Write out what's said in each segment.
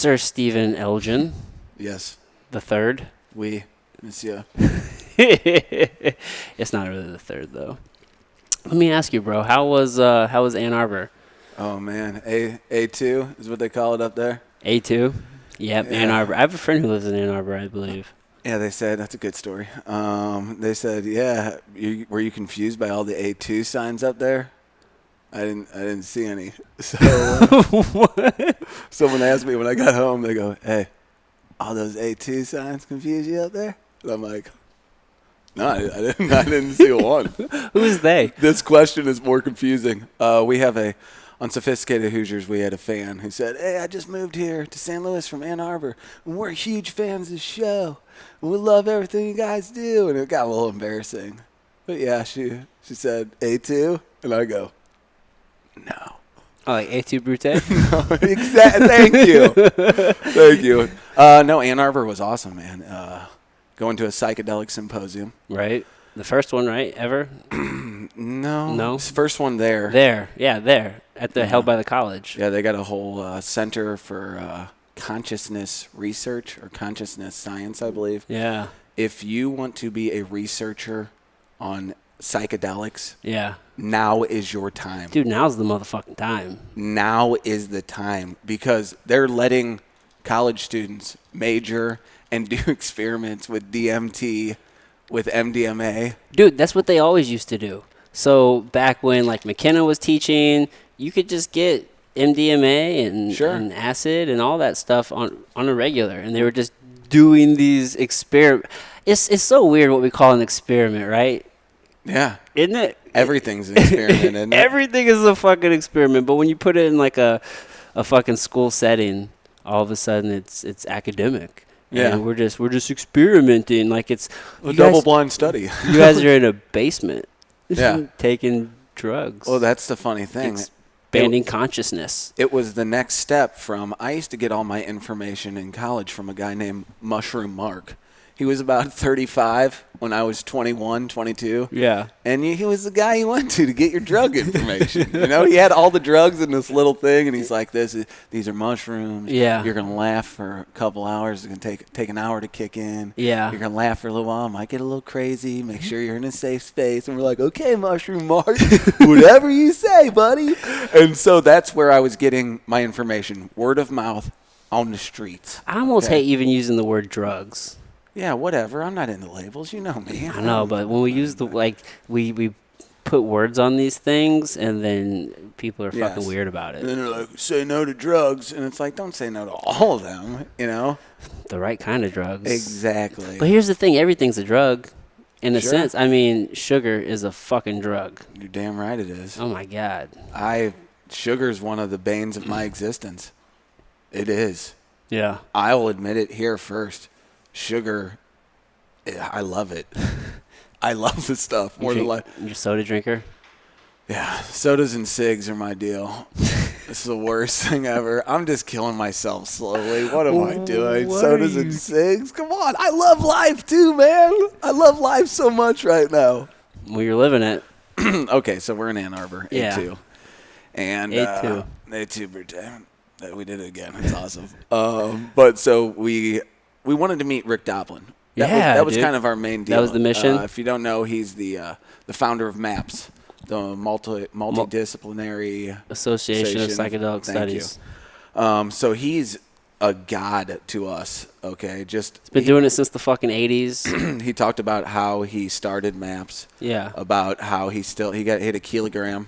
Sir Stephen Elgin, Yes. the third. Oui, monsieur. It's not really the third, though. Let me ask you, bro. How was Ann Arbor? Oh, man. A2 is what they call it up there. A2? Yep, Yeah. Ann Arbor. I have a friend who lives in Ann Arbor, I believe. Yeah, they said, that's a good story. They said, yeah, were you confused by all the A2 signs up there? I didn't see any. So someone asked me when I got home, they go, hey, all those A2 signs confuse you up there? And I'm like, no, I didn't see one. Who is they? This question is more confusing. We have on Sophisticated Hoosiers, we had a fan who said, hey, I just moved here to St. Louis from Ann Arbor, and we're huge fans of the show. And we love everything you guys do. And it got a little embarrassing. But yeah, she said, A2? And I go, no. Oh, like A2 Brute? No, exactly. Thank you. Thank you. No, Ann Arbor was awesome, man. Going to a psychedelic symposium. Right. The first one, right? Ever? No. It's the first one there. There. Yeah, there. Held by the college. Yeah, they got a whole center for consciousness research or consciousness science, I believe. Yeah. If you want to be a researcher on psychedelics, yeah, now is your time. Dude, now's the motherfucking time. Now is the time because they're letting college students major and do experiments with DMT, with MDMA. Dude, that's what they always used to do. So back when like McKenna was teaching, you could just get MDMA and acid and all that stuff on a regular, and they were just doing these experiments. It's so weird what we call an experiment, right? Yeah. Isn't it? Everything's an experiment, isn't it? Everything is a fucking experiment, but when you put it in like a fucking school setting, all of a sudden it's academic. Yeah. And we're just experimenting like it's a double-blind study. You guys are in a basement. Yeah. Taking drugs. Well, that's the funny thing. Expanding consciousness. It was the next step from, I used to get all my information in college from a guy named Mushroom Mark. He was about 35 when I was 21, 22. Yeah. And he was the guy you went to get your drug information. You know, he had all the drugs in this little thing, and he's like, these are mushrooms. Yeah. You're going to laugh for a couple hours. It's going to take an hour to kick in. Yeah. You're going to laugh for a little while. Might get a little crazy. Make sure you're in a safe space. And we're like, okay, Mushroom Mark, whatever you say, buddy. And so that's where I was getting my information, word of mouth on the streets. I almost hate even using the word drugs. Yeah, whatever. I'm not into labels. You know me. I know, but when we use we put words on these things, and then people are fucking weird about it. And then they're like, say no to drugs. And it's like, don't say no to all of them, you know? The right kind of drugs. Exactly. But here's the thing. Everything's a drug. In a sense, I mean, sugar is a fucking drug. You're damn right it is. Oh, my God. Sugar's one of the banes of my existence. It is. Yeah. I will admit it here first. Sugar, I love it. I love this stuff more than life. You're a soda drinker? Yeah, sodas and cigs are my deal. It's the worst thing ever. I'm just killing myself slowly. What am I doing? Sodas and cigs? Come on. I love life too, man. I love life so much right now. Well, you're living it. Okay, so we're in Ann Arbor, A2. And A2. A2 Brute. We did it again. It's awesome. But so we wanted to meet Rick Doblin. That was kind of our main deal. That was the mission? If you don't know, he's the founder of MAPS, the Multidisciplinary Association of Psychedelic Studies. So he's a god to us, okay? He's been doing it since the fucking 80s. He talked about how he started MAPS. Yeah. About how he hit a kilogram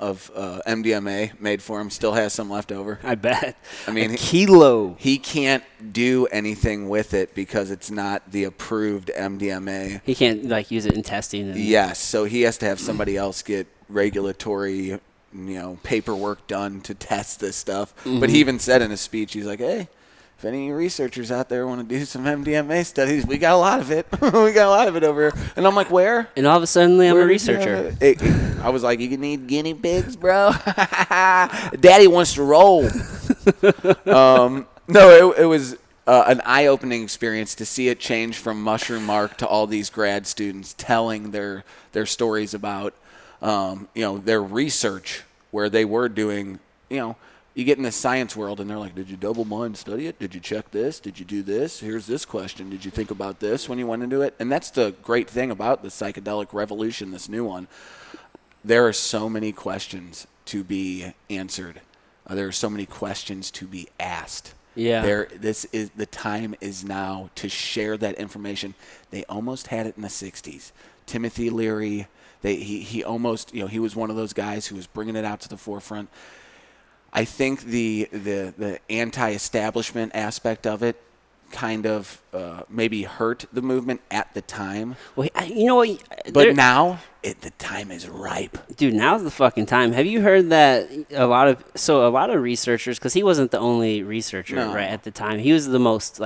of MDMA made for him. Still has some left over. I bet. I mean, a kilo. He can't do anything with it because it's not the approved MDMA. He can't use it in testing. Yes, so he has to have somebody else get regulatory paperwork done to test this stuff. Mm-hmm. But he even said in his speech, he's like, hey, if any researchers out there want to do some MDMA studies, we got a lot of it. We got a lot of it over here. And I'm like, where? And all of a sudden, I'm a researcher. I was like, you need guinea pigs, bro? Daddy wants to roll. No, it was an eye-opening experience to see it change from Mushroom Mark to all these grad students telling their stories about, their research where they were doing, you get in the science world and they're like, did you double mind study it? Did you check this? Did you do this? Here's this question. Did you think about this when you went into it? And that's the great thing about the psychedelic revolution, this new one. There are so many questions to be answered. There are so many questions to be asked. Yeah. The time is now to share that information. They almost had it in the 60s. Timothy Leary, he almost, he was one of those guys who was bringing it out to the forefront. I think the anti-establishment aspect of it kind of maybe hurt the movement at the time. Well, you know what? But now, the time is ripe. Dude, now's the fucking time. Have you heard that a lot of researchers, because he wasn't the only researcher right at the time. He was the most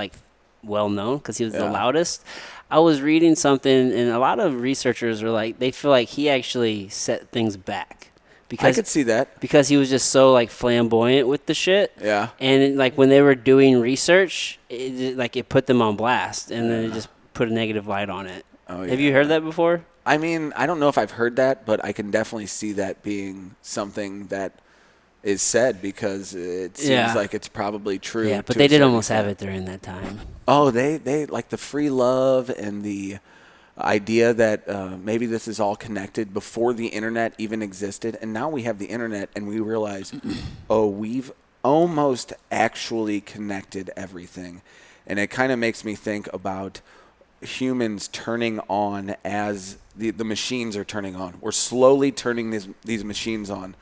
well-known because he was the loudest. I was reading something, and a lot of researchers were like, they feel like he actually set things back. I could see that. Because he was just so flamboyant with the shit. Yeah. And when they were doing research, it put them on blast, and then it just put a negative light on it. Oh, yeah. Have you heard that before? I mean, I don't know if I've heard that, but I can definitely see that being something that is said because it seems like it's probably true. Yeah, but they did almost have it during that time. Oh, they like the free love and the idea that maybe this is all connected before the internet even existed, and now we have the internet and we realize, we've almost actually connected everything. And it kind of makes me think about humans turning on as the machines are turning on. We're slowly turning these machines on,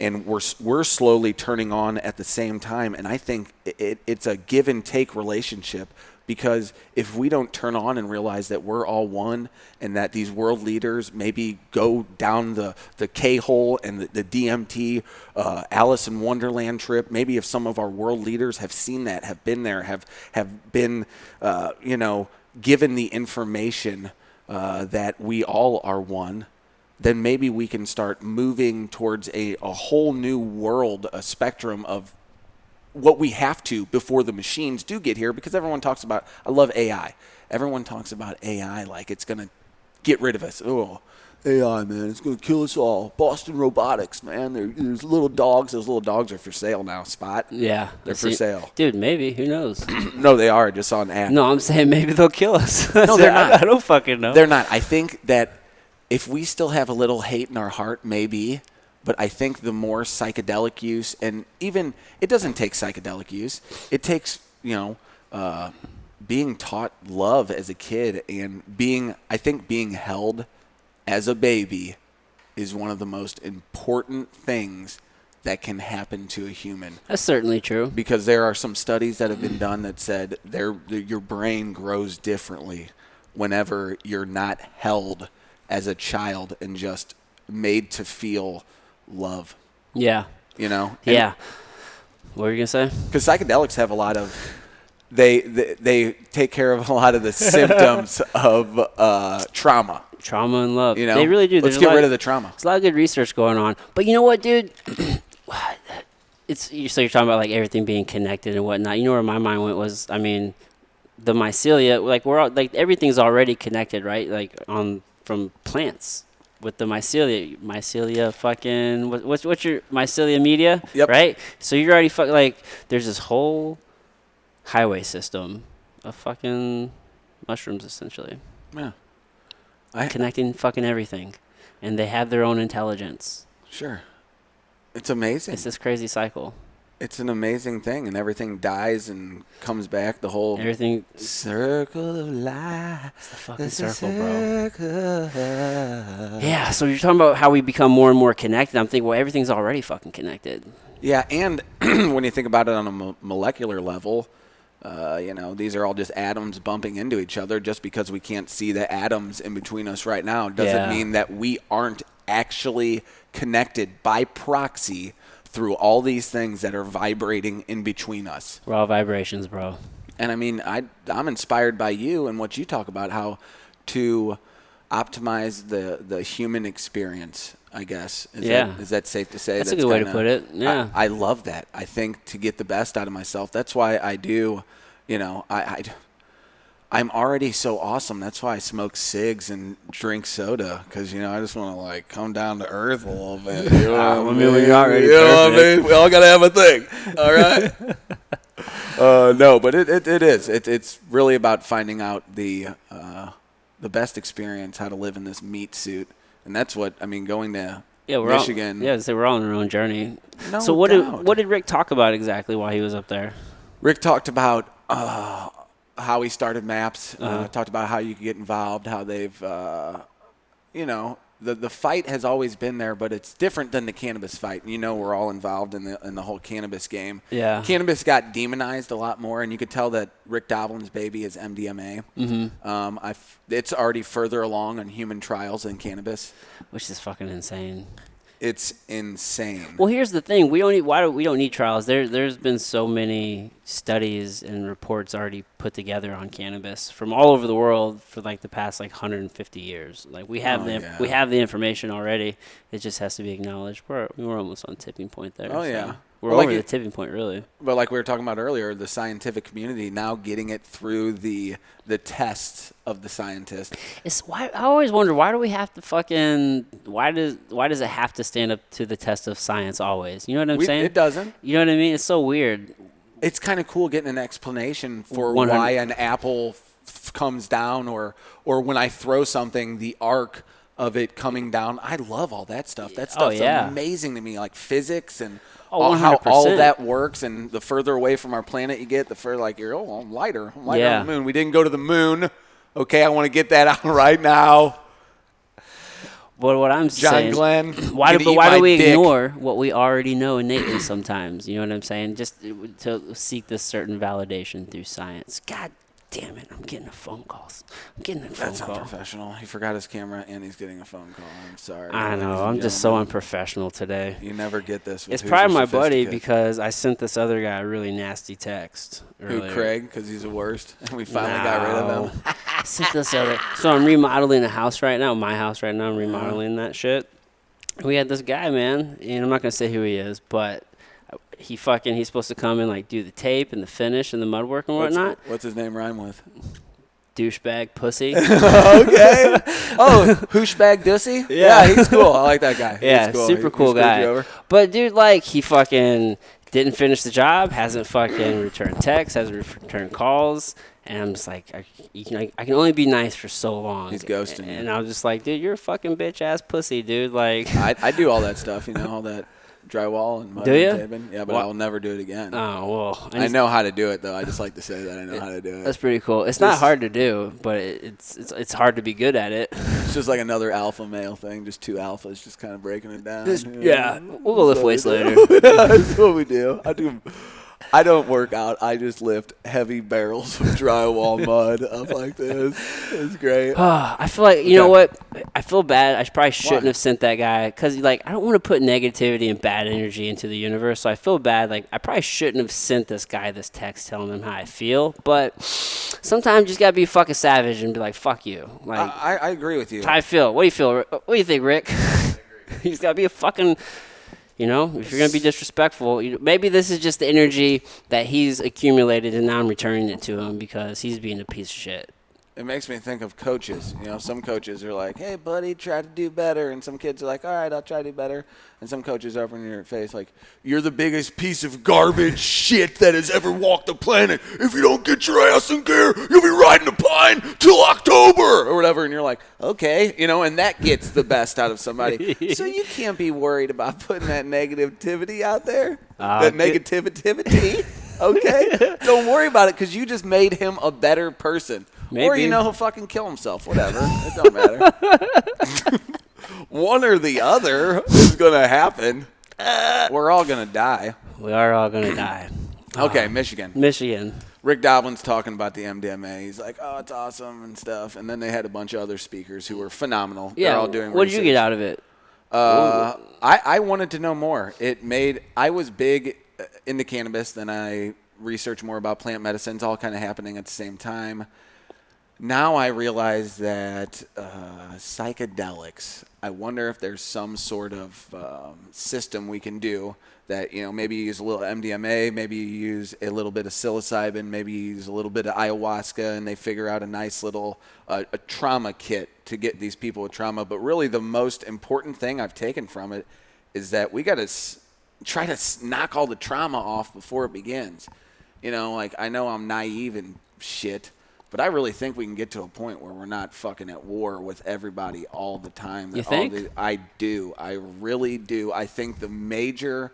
and we're slowly turning on at the same time. And I think it's a give and take relationship. Because if we don't turn on and realize that we're all one and that these world leaders maybe go down the K-hole and the DMT Alice in Wonderland trip, maybe if some of our world leaders have seen that, have been there, have been, given the information that we all are one, then maybe we can start moving towards a whole new world, a spectrum of what we have to before the machines do get here, because everyone talks about, I love AI. Everyone talks about AI like it's going to get rid of us. Oh, AI, man, it's going to kill us all. Boston Robotics, man. There's little dogs. Those little dogs are for sale now, Spot. Yeah. They're for sale. Dude, maybe. Who knows? No, they are. I just saw an ad. No, I'm saying maybe they'll kill us. No, they're not. I don't fucking know. They're not. I think that if we still have a little hate in our heart, maybe. But I think the more psychedelic use, and even it doesn't take psychedelic use. It takes, being taught love as a kid and being held as a baby is one of the most important things that can happen to a human. That's certainly true. Because there are some studies that have been done that said your brain grows differently whenever you're not held as a child and just made to feel love. Yeah. Yeah. What were you going to say? Because psychedelics have a lot of, they take care of a lot of the symptoms of trauma. Trauma and love. They really do. Let's get rid of the trauma. There's a lot of good research going on. But you know what, dude? So you're talking about everything being connected and whatnot. You know where my mind went was, the mycelia, we're all, everything's already connected, right? From plants. With the mycelia fucking, what's your mycelia media? Yep. Right? So you're already there's this whole highway system of fucking mushrooms, essentially. Yeah. Connecting fucking everything. And they have their own intelligence. Sure. It's amazing. It's this crazy cycle. It's an amazing thing, and everything dies and comes back. The whole circle of life. It's the fucking circle, bro. Yeah, so you're talking about how we become more and more connected. I'm thinking, well, everything's already fucking connected. Yeah, and when you think about it on a molecular level, these are all just atoms bumping into each other. Just because we can't see the atoms in between us right now doesn't mean that we aren't actually connected by proxy through all these things that are vibrating in between us. We're all vibrations, bro. And I'm inspired by you and what you talk about, how to optimize the human experience, I guess. Is that safe to say? That's a good way to put it. Yeah. I love that. I think to get the best out of myself, that's why I do, I'm already so awesome. That's why I smoke cigs and drink soda, because, you know, I just want to, like, come down to earth a little bit. You know what I mean? You're already you know what I mean? We all got to have a thing. All right? No, but it is. It's really about finding out the best experience, how to live in this meat suit. And that's what, I mean, going to Michigan. We're all on our own journey. No so doubt. what did Rick talk about exactly while he was up there? Rick talked about how he started MAPS, talked about how you could get involved, how they've, you know, the fight has always been there, but it's different than the cannabis fight. You know, we're all involved in the whole cannabis game. Yeah. Cannabis got demonized a lot more, and you could tell that Rick Doblin's baby is MDMA. Mm-hmm. It's already further along on human trials than cannabis. Which is fucking insane. It's insane. Well, here's the thing: we don't need trials. There's been so many studies and reports already put together on cannabis from all over the world for like the past 150 years. Like we have we have the information already. It just has to be acknowledged. We're almost on tipping point there. Oh yeah. We're over the tipping point, really. But like we were talking about earlier, the scientific community now getting it through the tests of the scientists. I always wonder, why do we have to why does it have to stand up to the test of science always? You know what I'm saying? It doesn't. You know what I mean? It's so weird. It's kind of cool getting an explanation for why an apple comes down, or when I throw something, the arc of it coming down. I love all that stuff. That stuff's amazing to me, like physics and how all that works. And the further away from our planet you get, the further I'm lighter. I'm lighter on the moon. We didn't go to the moon. Okay, I want to get that out right now. But what I'm saying, John Glenn, why do we ignore what we already know innately sometimes? You know what I'm saying? Just to seek this certain validation through science. God damn it, I'm getting a phone call. That's unprofessional. He forgot his camera and he's getting a phone call. I'm sorry. I know. I'm just so unprofessional today. You never get this with It's probably my buddy because I sent this other guy a really nasty text earlier. Who, Craig? Because he's the worst? And we finally got rid of him. I sent this other. So I'm remodeling a house right now, my house right now. I'm remodeling that shit. We had this guy, man, and I'm not going to say who he is, but he's supposed to come and do the tape and the finish and the mud work and whatnot. What's his name rhyme with? Douchebag pussy. Okay. Oh, Hooshbag Dussy? Yeah, he's cool. I like that guy. Yeah, cool. Super cool guy. But dude, he fucking didn't finish the job, hasn't fucking returned texts, hasn't returned calls, and I'm just like, I can only be nice for so long. He's ghosting you. And I was just like, dude, you're a fucking bitch ass pussy, dude. I do all that stuff, all that drywall and mud. Do you? And taping. Yeah, but I will never do it again. Oh, well. I know how to do it, though. I just like to say that I know how to do it. That's pretty cool. It's not hard to do, but it's hard to be good at it. It's just like another alpha male thing, just two alphas just kind of breaking it down. Yeah, we'll go lift weights later. That's what we do. I don't work out. I just lift heavy barrels of drywall mud up like this. It's great. I feel like, you know what? I feel bad. I probably shouldn't have sent that guy because, I don't want to put negativity and bad energy into the universe. So I feel bad. I probably shouldn't have sent this guy this text telling him how I feel. But sometimes you just got to be fucking savage and be like, fuck you. I agree with you. How I feel. What do you feel? What do you think, Rick? You just got to be a fucking... if you're going to be disrespectful, maybe this is just the energy that he's accumulated and now I'm returning it to him because he's being a piece of shit. It makes me think of coaches. Some coaches are like, hey, buddy, try to do better. And some kids are like, all right, I'll try to do better. And some coaches are up in your face like, you're the biggest piece of garbage shit that has ever walked the planet. If you don't get your ass in gear, you'll be riding a pine till October or whatever. And you're like, okay, and that gets the best out of somebody. So you can't be worried about putting that negativity out there, that negativity. Okay? Don't worry about it because you just made him a better person. Maybe. Or, he'll fucking kill himself. Whatever. It don't matter. One or the other is going to happen. We're all going to die. We are all going to die. Okay, Michigan. Rick Doblin's talking about the MDMA. He's like, oh, it's awesome and stuff. And then they had a bunch of other speakers who were phenomenal. Yeah. They're all doing what did you get out of it? I wanted to know more. I was big into cannabis. Then I researched more about plant medicines, all kind of happening at the same time. Now I realize that psychedelics, I wonder if there's some sort of system we can do that, maybe you use a little MDMA, maybe you use a little bit of psilocybin, maybe you use a little bit of ayahuasca, and they figure out a nice little a trauma kit to get these people with trauma. But really the most important thing I've taken from it is that we got to try to knock all the trauma off before it begins. Like, I know I'm naive and shit, but I really think we can get to a point where we're not fucking at war with everybody all the time. You think? I do. I really do. I think the major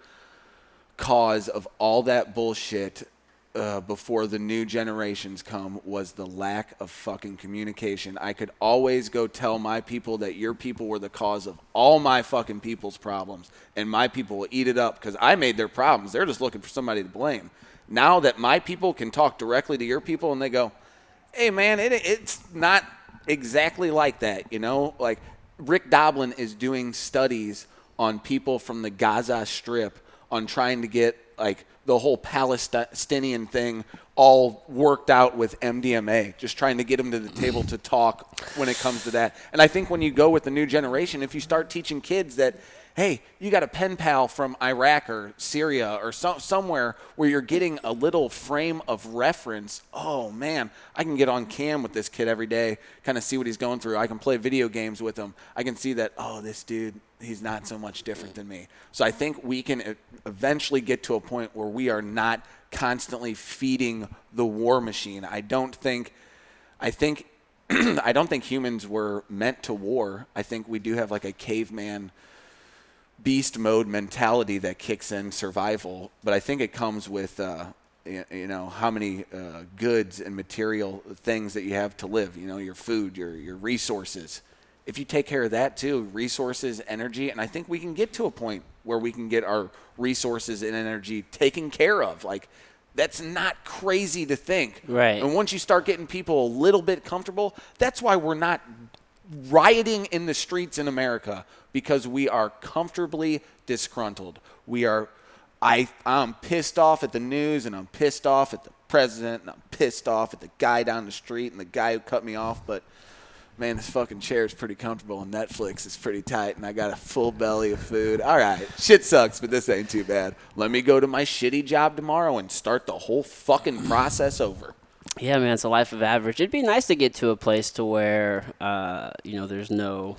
cause of all that bullshit before the new generations come was the lack of fucking communication. I could always go tell my people that your people were the cause of all my fucking people's problems, and my people will eat it up because I made their problems. They're just looking for somebody to blame. Now that my people can talk directly to your people and they go, hey, man, it's not exactly like that, Like, Rick Doblin is doing studies on people from the Gaza Strip on trying to get, like, the whole Palestinian thing all worked out with MDMA, just trying to get them to the table to talk when it comes to that. And I think when you go with the new generation, if you start teaching kids that, hey, you got a pen pal from Iraq or Syria or somewhere where you're getting a little frame of reference. Oh, man, I can get on cam with this kid every day, kind of see what he's going through. I can play video games with him. I can see that, oh, this dude, he's not so much different than me. So I think we can eventually get to a point where we are not constantly feeding the war machine. I don't think humans were meant to war. I think we do have like a caveman beast mode mentality that kicks in survival, but I think it comes with how many goods and material things that you have to live, your food, your resources. If you take care of that too, resources, energy, and I think we can get to a point where we can get our resources and energy taken care of. Like, that's not crazy to think. Right. And once you start getting people a little bit comfortable, that's why we're not rioting in the streets in America, because we are comfortably disgruntled. I'm pissed off at the news, and I'm pissed off at the president, and I'm pissed off at the guy down the street and the guy who cut me off, but man, this fucking chair is pretty comfortable, and Netflix is pretty tight, and I got a full belly of food. All right, shit sucks, but this ain't too bad. Let me go to my shitty job tomorrow and start the whole fucking process over. Yeah, man, it's a life of average. It'd be nice to get to a place to where, there's no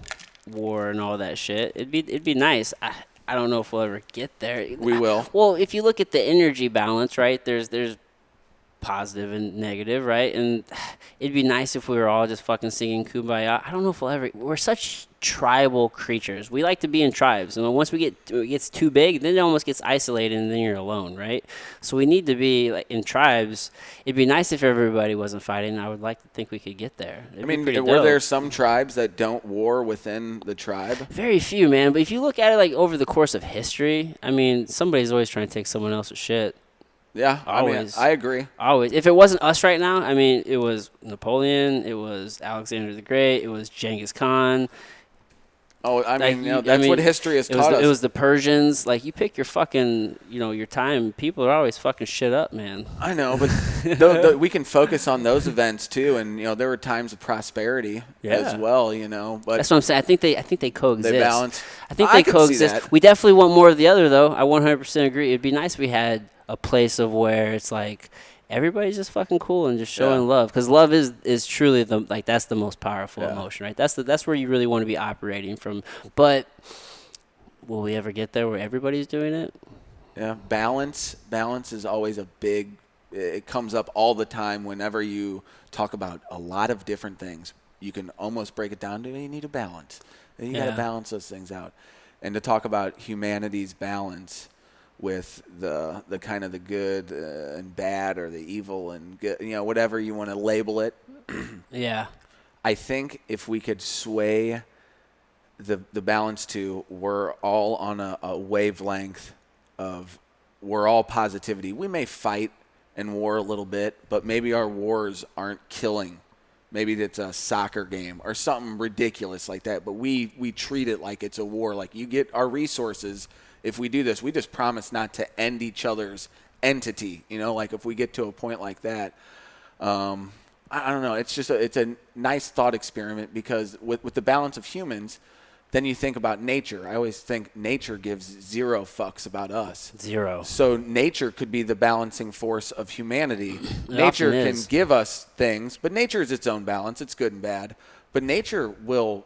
war and all that shit. It'd be nice. I don't know if we'll ever get there. We will. Well, if you look at the energy balance, right, there's positive and negative, right? And it'd be nice if we were all just fucking singing Kumbaya. I don't know if we're such tribal creatures. We like to be in tribes. And once it gets too big, then it almost gets isolated and then you're alone, right? So we need to be like in tribes. It'd be nice if everybody wasn't fighting. I would like to think we could get there. Were there some tribes that don't war within the tribe? Very few, man. But if you look at it like over the course of history, somebody's always trying to take someone else's shit. Yeah, always. I agree. Always. If it wasn't us right now, it was Napoleon, it was Alexander the Great, it was Genghis Khan. Oh, that's what history has taught us. It was the Persians. Like, you pick your fucking, your time. People are always fucking shit up, man. I know, but we can focus on those events too, and there were times of prosperity as well. But that's what I'm saying. I think they coexist. They balance. I think they coexist. We definitely want more of the other, though. I 100% agree. It'd be nice if we had a place of where it's like everybody's just fucking cool and just showing love, because love is truly that's the most powerful emotion, right? That's where you really want to be operating from. But will we ever get there where everybody's doing it? Yeah, balance is always it comes up all the time whenever you talk about a lot of different things. You can almost break it down to you need a balance. You got to balance those things out. And to talk about humanity's balance with the kind of the good and bad, or the evil and good, whatever you want to label it. Yeah. I think if we could sway the balance to we're all on a wavelength of we're all positivity. We may fight and war a little bit, but maybe our wars aren't killing. Maybe it's a soccer game or something ridiculous like that, but we treat it like it's a war. Like, you get our resources. If we do this, we just promise not to end each other's entity. Like, if we get to a point like that, I don't know. It's just it's a nice thought experiment because with the balance of humans, then you think about nature. I always think nature gives zero fucks about us. Zero. So nature could be the balancing force of humanity. Nature can give us things, but nature is its own balance. It's good and bad. But nature will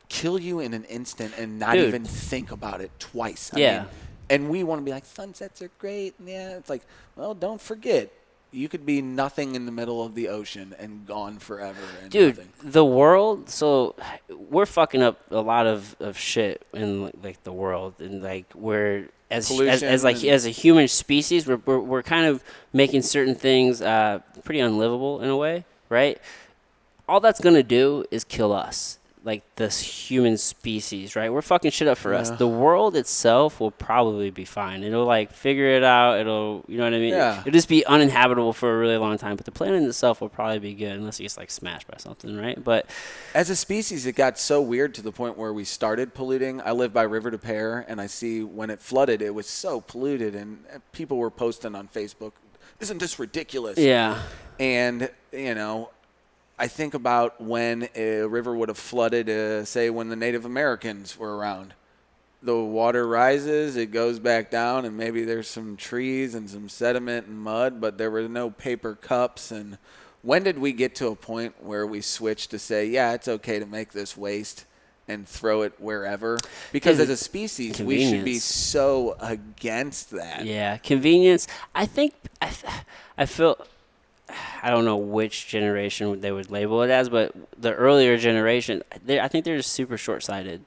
kill you in an instant and not even think about it twice. I mean, and we want to be like, sunsets are great. Yeah, it's like, well, don't forget. You could be nothing in the middle of the ocean and gone forever. And nothing. The world, so we're fucking up a lot of shit in like the world, and like we're as a human species, we're kind of making certain things pretty unlivable in a way, right? All that's gonna do is kill us. Like this human species, right? We're fucking shit up for us. The world itself will probably be fine. It'll like figure it out. It'll, you know what I mean? Yeah. It'll just be uninhabitable for a really long time. But the planet itself will probably be good unless it gets like smashed by something, right? But as a species, it got so weird to the point where we started polluting. I live by River to Pear, and I see when it flooded, it was so polluted, and people were posting on Facebook, "Isn't this ridiculous?" Yeah. And you know, I think about when a river would have flooded, say, when the Native Americans were around. The water rises, it goes back down, and maybe there's some trees and some sediment and mud, but there were no paper cups. And when did we get to a point where we switched to say, yeah, it's okay to make this waste and throw it wherever? Because as a species, we should be so against that. Yeah, convenience. I think, I feel... I don't know which generation they would label it as, but the earlier generation, I think they're just super short-sighted.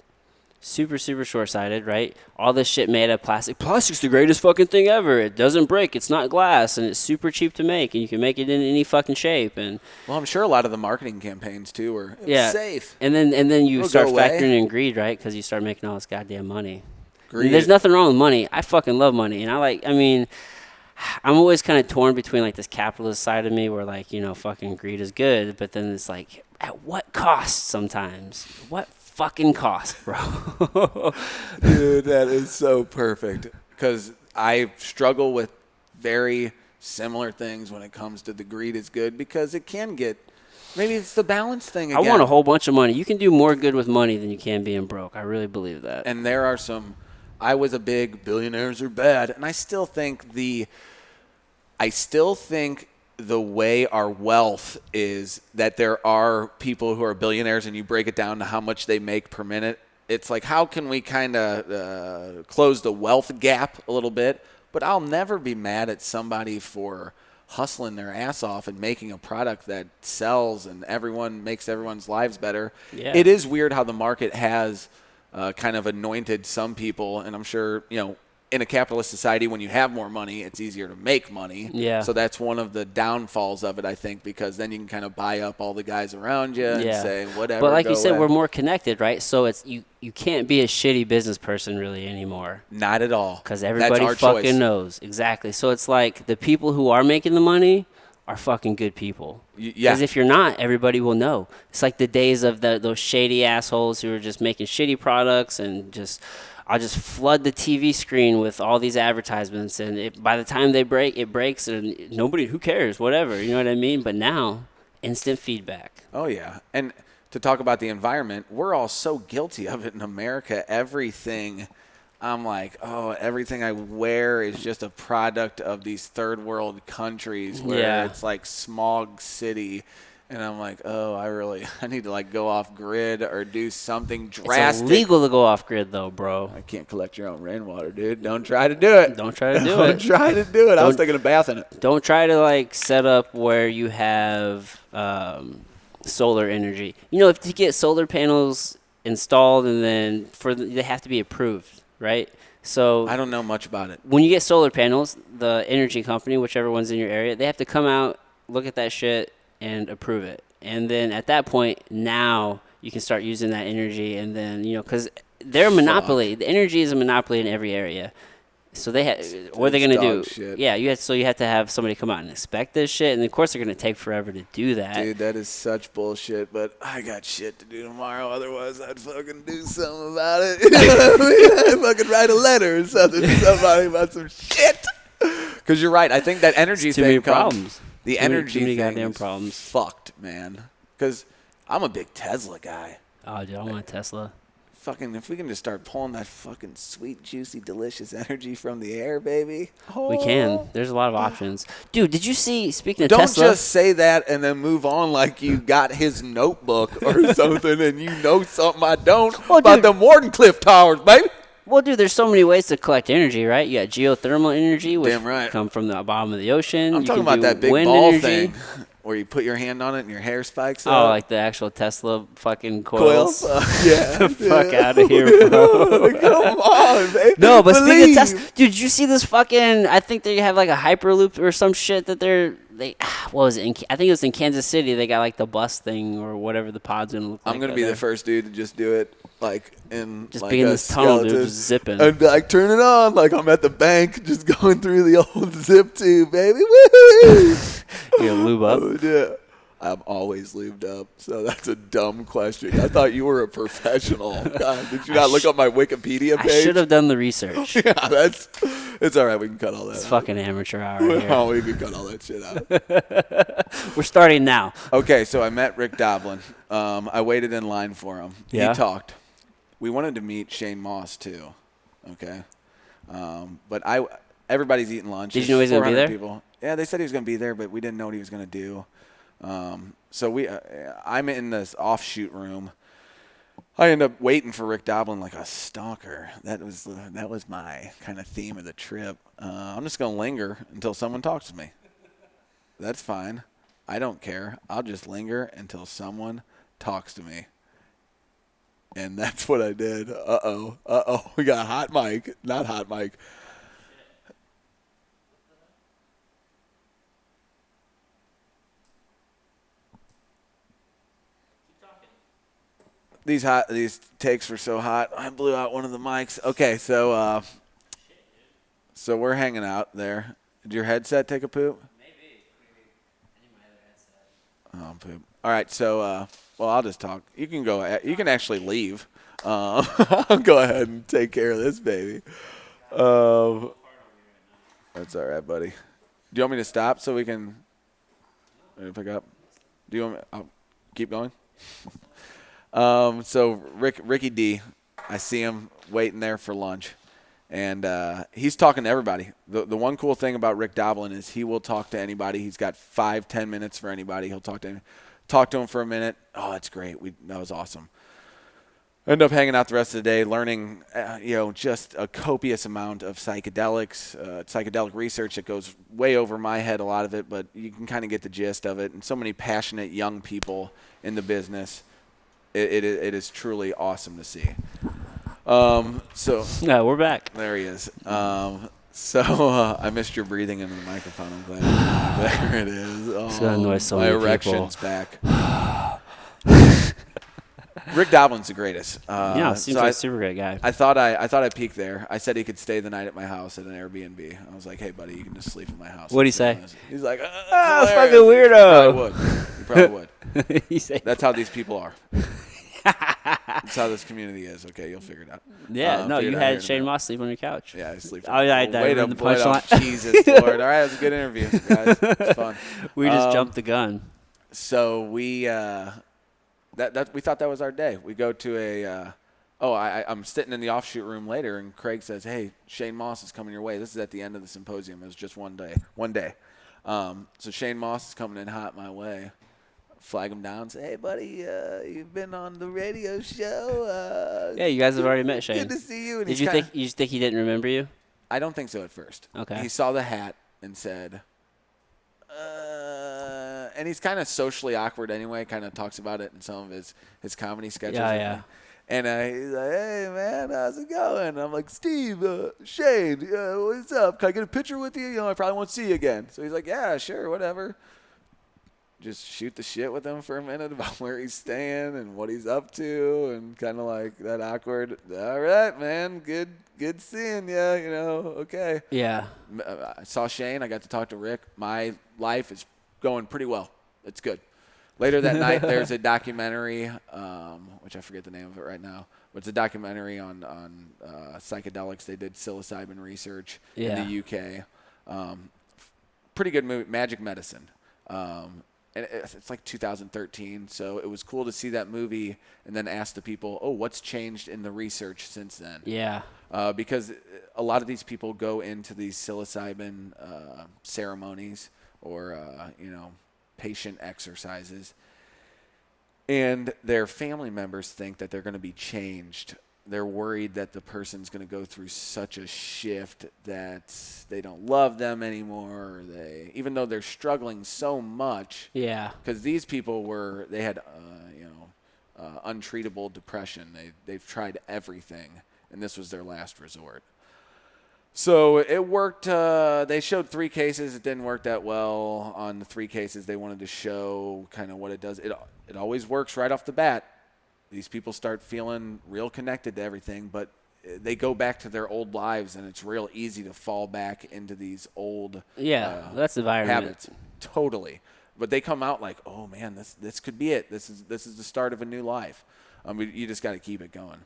Super, super short-sighted, right? All this shit made of plastic. Plastic's the greatest fucking thing ever. It doesn't break. It's not glass, and it's super cheap to make, and you can make it in any fucking shape. And well, I'm sure a lot of the marketing campaigns, too, were safe. And then you start factoring in greed, right? Because you start making all this goddamn money. Greed. There's nothing wrong with money. I fucking love money. And I'm always kind of torn between like this capitalist side of me where like, you know, fucking greed is good, but then it's like, at what cost sometimes? What fucking cost, bro? Dude, that is so perfect. Because I struggle with very similar things when it comes to the greed is good, because it can get, maybe it's the balance thing again. I want a whole bunch of money. You can do more good with money than you can being broke. I really believe that. And there are some, I was a big billionaires are bad, and I still think the way our wealth is that there are people who are billionaires, and you break it down to how much they make per minute. It's like, how can we kind of close the wealth gap a little bit? But I'll never be mad at somebody for hustling their ass off and making a product that sells and makes everyone's lives better. Yeah. It is weird how the market has kind of anointed some people, and I'm sure, you know, in a capitalist society, when you have more money, it's easier to make money. Yeah. So that's one of the downfalls of it, I think, because then you can kind of buy up all the guys around you and say, whatever. But like you said, we're more connected, right? So it's you can't be a shitty business person really anymore. Not at all. Because everybody fucking knows. Exactly. So it's like the people who are making the money are fucking good people. Because if you're not, everybody will know. It's like the days of those shady assholes who are just making shitty products and I'll just flood the TV screen with all these advertisements, and by the time it breaks, and nobody, who cares, whatever, you know what I mean? But now, instant feedback. Oh, yeah. And to talk about the environment, we're all so guilty of it in America. Everything, I'm like, everything I wear is just a product of these third world countries where it's like smog city. And I'm like, I need to like go off grid or do something drastic. It's illegal to go off grid though, bro. I can't collect your own rainwater, dude. Don't try to do it. Don't try to do it. Don't try to do it. I was taking a bath in it. Don't try to like set up where you have solar energy. You know, if you get solar panels installed and then they have to be approved, right? So I don't know much about it. When you get solar panels, the energy company, whichever one's in your area, they have to come out, look at that shit, and approve it. And then at that point, now you can start using that energy. And then, you know, because they're a monopoly. The energy is a monopoly in every area. So what are they going to do? Shit. Yeah, you have to have somebody come out and inspect this shit. And of course, they're going to take forever to do that. Dude, that is such bullshit. But I got shit to do tomorrow. Otherwise, I'd fucking do something about it. You know what I mean? I'd fucking write a letter or something to somebody about some shit. Because you're right. I think that energy thing problems. The too energy many thing goddamn is problems. fucked, man. Because I'm a big Tesla guy. Oh, dude, I want a Tesla. Fucking, if we can just start pulling that fucking sweet, juicy, delicious energy from the air, baby. We can. There's a lot of options. Dude, did you see, speaking of Don't Tesla. just say that and then move on like you got his notebook or something and you know something I don't about the Wardenclyffe Towers, baby. Well, dude, there's so many ways to collect energy, right? You got geothermal energy, which Damn right. come from the bottom of the ocean. I'm You talking can about do that big wind ball energy. thing where you put your hand on it and your hair spikes up. Oh, like the actual Tesla fucking coils. Yeah. Get the fuck out of here, bro. Come on, baby. No, but speaking of Tesla, dude, did you see this fucking? I think they have like a Hyperloop or some shit that they. What was it? I think it was in Kansas City. They got like the bus thing or whatever the pod's gonna look like. I'm gonna be the first dude to just do it, like in just like be in this tunnel, dude, skeleton. just zipping. And be like, turn it on, like I'm at the bank, just going through the old zip tube, baby. Woo! You gonna lube up? Oh, yeah. I'm always lubed up, so that's a dumb question. I thought you were a professional. God, did you not look up my Wikipedia page? I should have done the research. Yeah, it's all right. We can cut all that It's out. fucking amateur hour here. Oh, we can cut all that shit out. We're starting now. Okay, so I met Rick Doblin. I waited in line for him. Yeah. He talked. We wanted to meet Shane Mauss too. Okay, but everybody's eating lunch. Did you know he was gonna be 400 there? people. Yeah, they said he was gonna be there, but we didn't know what he was gonna do. So I'm in this offshoot room. I end up waiting for Rick Doblin like a stalker. That was my kind of theme of the trip. I'm just gonna linger until someone talks to me. That's fine. I don't care. I'll just linger until someone talks to me. And that's what I did. Uh-oh. We got hot mic. Not hot mic. These takes were so hot. I blew out one of the mics. Okay, so we're hanging out there. Did your headset take a poop? Maybe. I need my other headset. Oh, poop. All right, so well, I'll just talk. You can go. You can actually leave. I'll go ahead and take care of this baby. That's all right, buddy. Do you want me to stop so we can pick up? Do you want me? I'll keep going. So Ricky D, I see him waiting there for lunch, and he's talking to everybody. The one cool thing about Rick Doblin is he will talk to anybody. He's got 5-10 minutes for anybody. He'll talk to him for a minute. Oh, that's great. That was awesome. End up hanging out the rest of the day, learning, just a copious amount of psychedelics, psychedelic research that goes way over my head, a lot of it, but you can kind of get the gist of it. And so many passionate young people in the business. It is truly awesome to see. So yeah, we're back. there he is. I missed your breathing into the microphone. I'm glad. There it is. Oh, It's gonna annoy so my many erection's people. back. Rick Doblin's the greatest. Yeah, seems like a super great guy. I thought I peaked there. I said he could stay the night at my house at an Airbnb. I was like, hey, buddy, you can just sleep at my house. What'd he say? He's like, fucking weirdo. He probably would. He said, That's how these people are. That's how this community is. Okay, you'll figure it out. yeah, no, figure you it out had here Shane in a Moss sleep on your couch. Yeah, I sleep. Oh, yeah, I Wait ruined up, the wait up. punchline. Jesus, Lord. All right, it was a good interview, guys. It's fun. We just jumped the gun. So we we thought that was our day. We go to I'm sitting in the offshoot room later, and Craig says, "Hey, Shane Moss is coming your way." This is at the end of the symposium. It was just one day. So Shane Moss is coming in hot my way. Flag him down, say, "Hey, buddy, you've been on the radio show." Yeah, you guys have already met Shane. Good to see you. And Did you think he didn't remember you? I don't think so at first. Okay. He saw the hat and said, and he's kind of socially awkward anyway, kind of talks about it in some of his comedy sketches. Yeah. And he's like, "Hey, man, how's it going?" And I'm like, "Steve, Shane, what's up? Can I get a picture with you? I probably won't see you again." So he's like, "Yeah, sure, whatever." Just shoot the shit with him for a minute about where he's staying and what he's up to, and kind of like that awkward, "All right, man, good seeing you, okay." Yeah. I saw Shane. I got to talk to Rick. My life is going pretty well. It's good. Later that night, there's a documentary, which I forget the name of it right now, but it's a documentary on psychedelics. They did psilocybin research in the UK. Pretty good movie, Magic Medicine. And it's like 2013, so it was cool to see that movie and then ask the people, oh, what's changed in the research since then? Yeah. Because a lot of these people go into these psilocybin ceremonies or, patient exercises, and their family members think that they're going to be changed. They're worried that the person's going to go through such a shift that they don't love them anymore. Or even though they're struggling so much. Yeah. Because these people they had, untreatable depression. They've tried everything, and this was their last resort. So it worked. They showed 3 cases. It didn't work that well. On the 3 cases, they wanted to show kind of what it does. It always works right off the bat. These people start feeling real connected to everything, but they go back to their old lives, and it's real easy to fall back into these old that's environment. habits. Totally. But they come out like, oh, man, this could be it. This is the start of a new life. You just got to keep it going.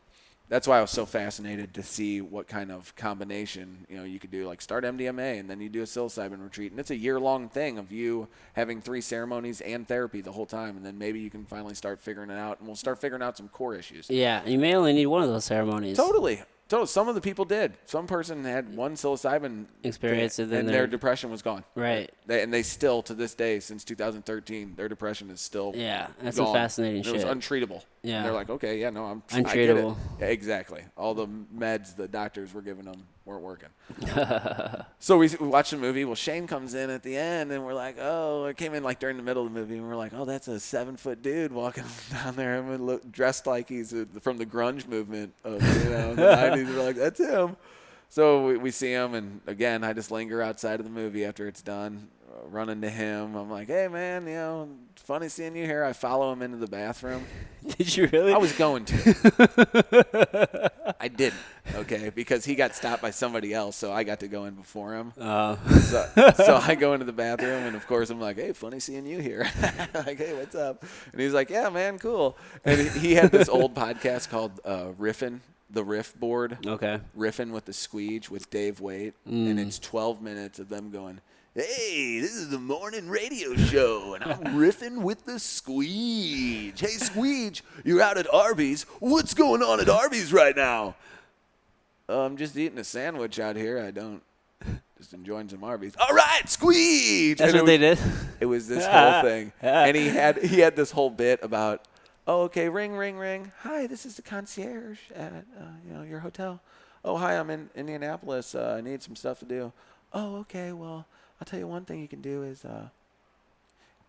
That's why I was so fascinated to see what kind of combination, you could do, like start MDMA and then you do a psilocybin retreat. And it's a year-long thing of you having 3 ceremonies and therapy the whole time. And then maybe you can finally start figuring it out, and we'll start figuring out some core issues. Yeah, you may only need one of those ceremonies. Totally. Some of the people did. Some person had one psilocybin experience, and their depression was gone. Right. They still, to this day, since 2013, their depression is still that's gone. some fascinating shit. It was untreatable. Yeah. And they're like, okay, yeah, no, I'm untreatable. I get it. Yeah, exactly. All the meds the doctors were giving them weren't working. So we watched the movie. Well, Shane comes in at the end, and we're like, oh, it came in like during the middle of the movie, and we're like, oh, that's a 7-foot dude walking down there, and dressed like he's from the grunge movement of the 90s. We're like, that's him. So we see him, and again, I just linger outside of the movie after it's done, run into him. I'm like, hey, man, it's funny seeing you here. I follow him into the bathroom. Did you really? I was going to. I didn't, okay, because he got stopped by somebody else, so I got to go in before him. So I go into the bathroom, and, of course, I'm like, hey, funny seeing you here. Like, hey, what's up? And he's like, yeah, man, cool. And he had this old podcast called Riffin'. The Riff Board. Okay. Riffin' with the Squeege with Dave Waite. And it's 12 minutes of them going, hey, this is the morning radio show, and I'm riffing with the Squeege. Hey, Squeege, you're out at Arby's. What's going on at Arby's right now? I'm just eating a sandwich out here. I don't. Just enjoying some Arby's. All right, Squeege. That's what they did? It was this whole thing. And he had this whole bit about, oh, okay, ring, ring, ring. Hi, this is the concierge at your hotel. Oh, hi, I'm in Indianapolis. I need some stuff to do. Oh, okay, well, I'll tell you one thing you can do is,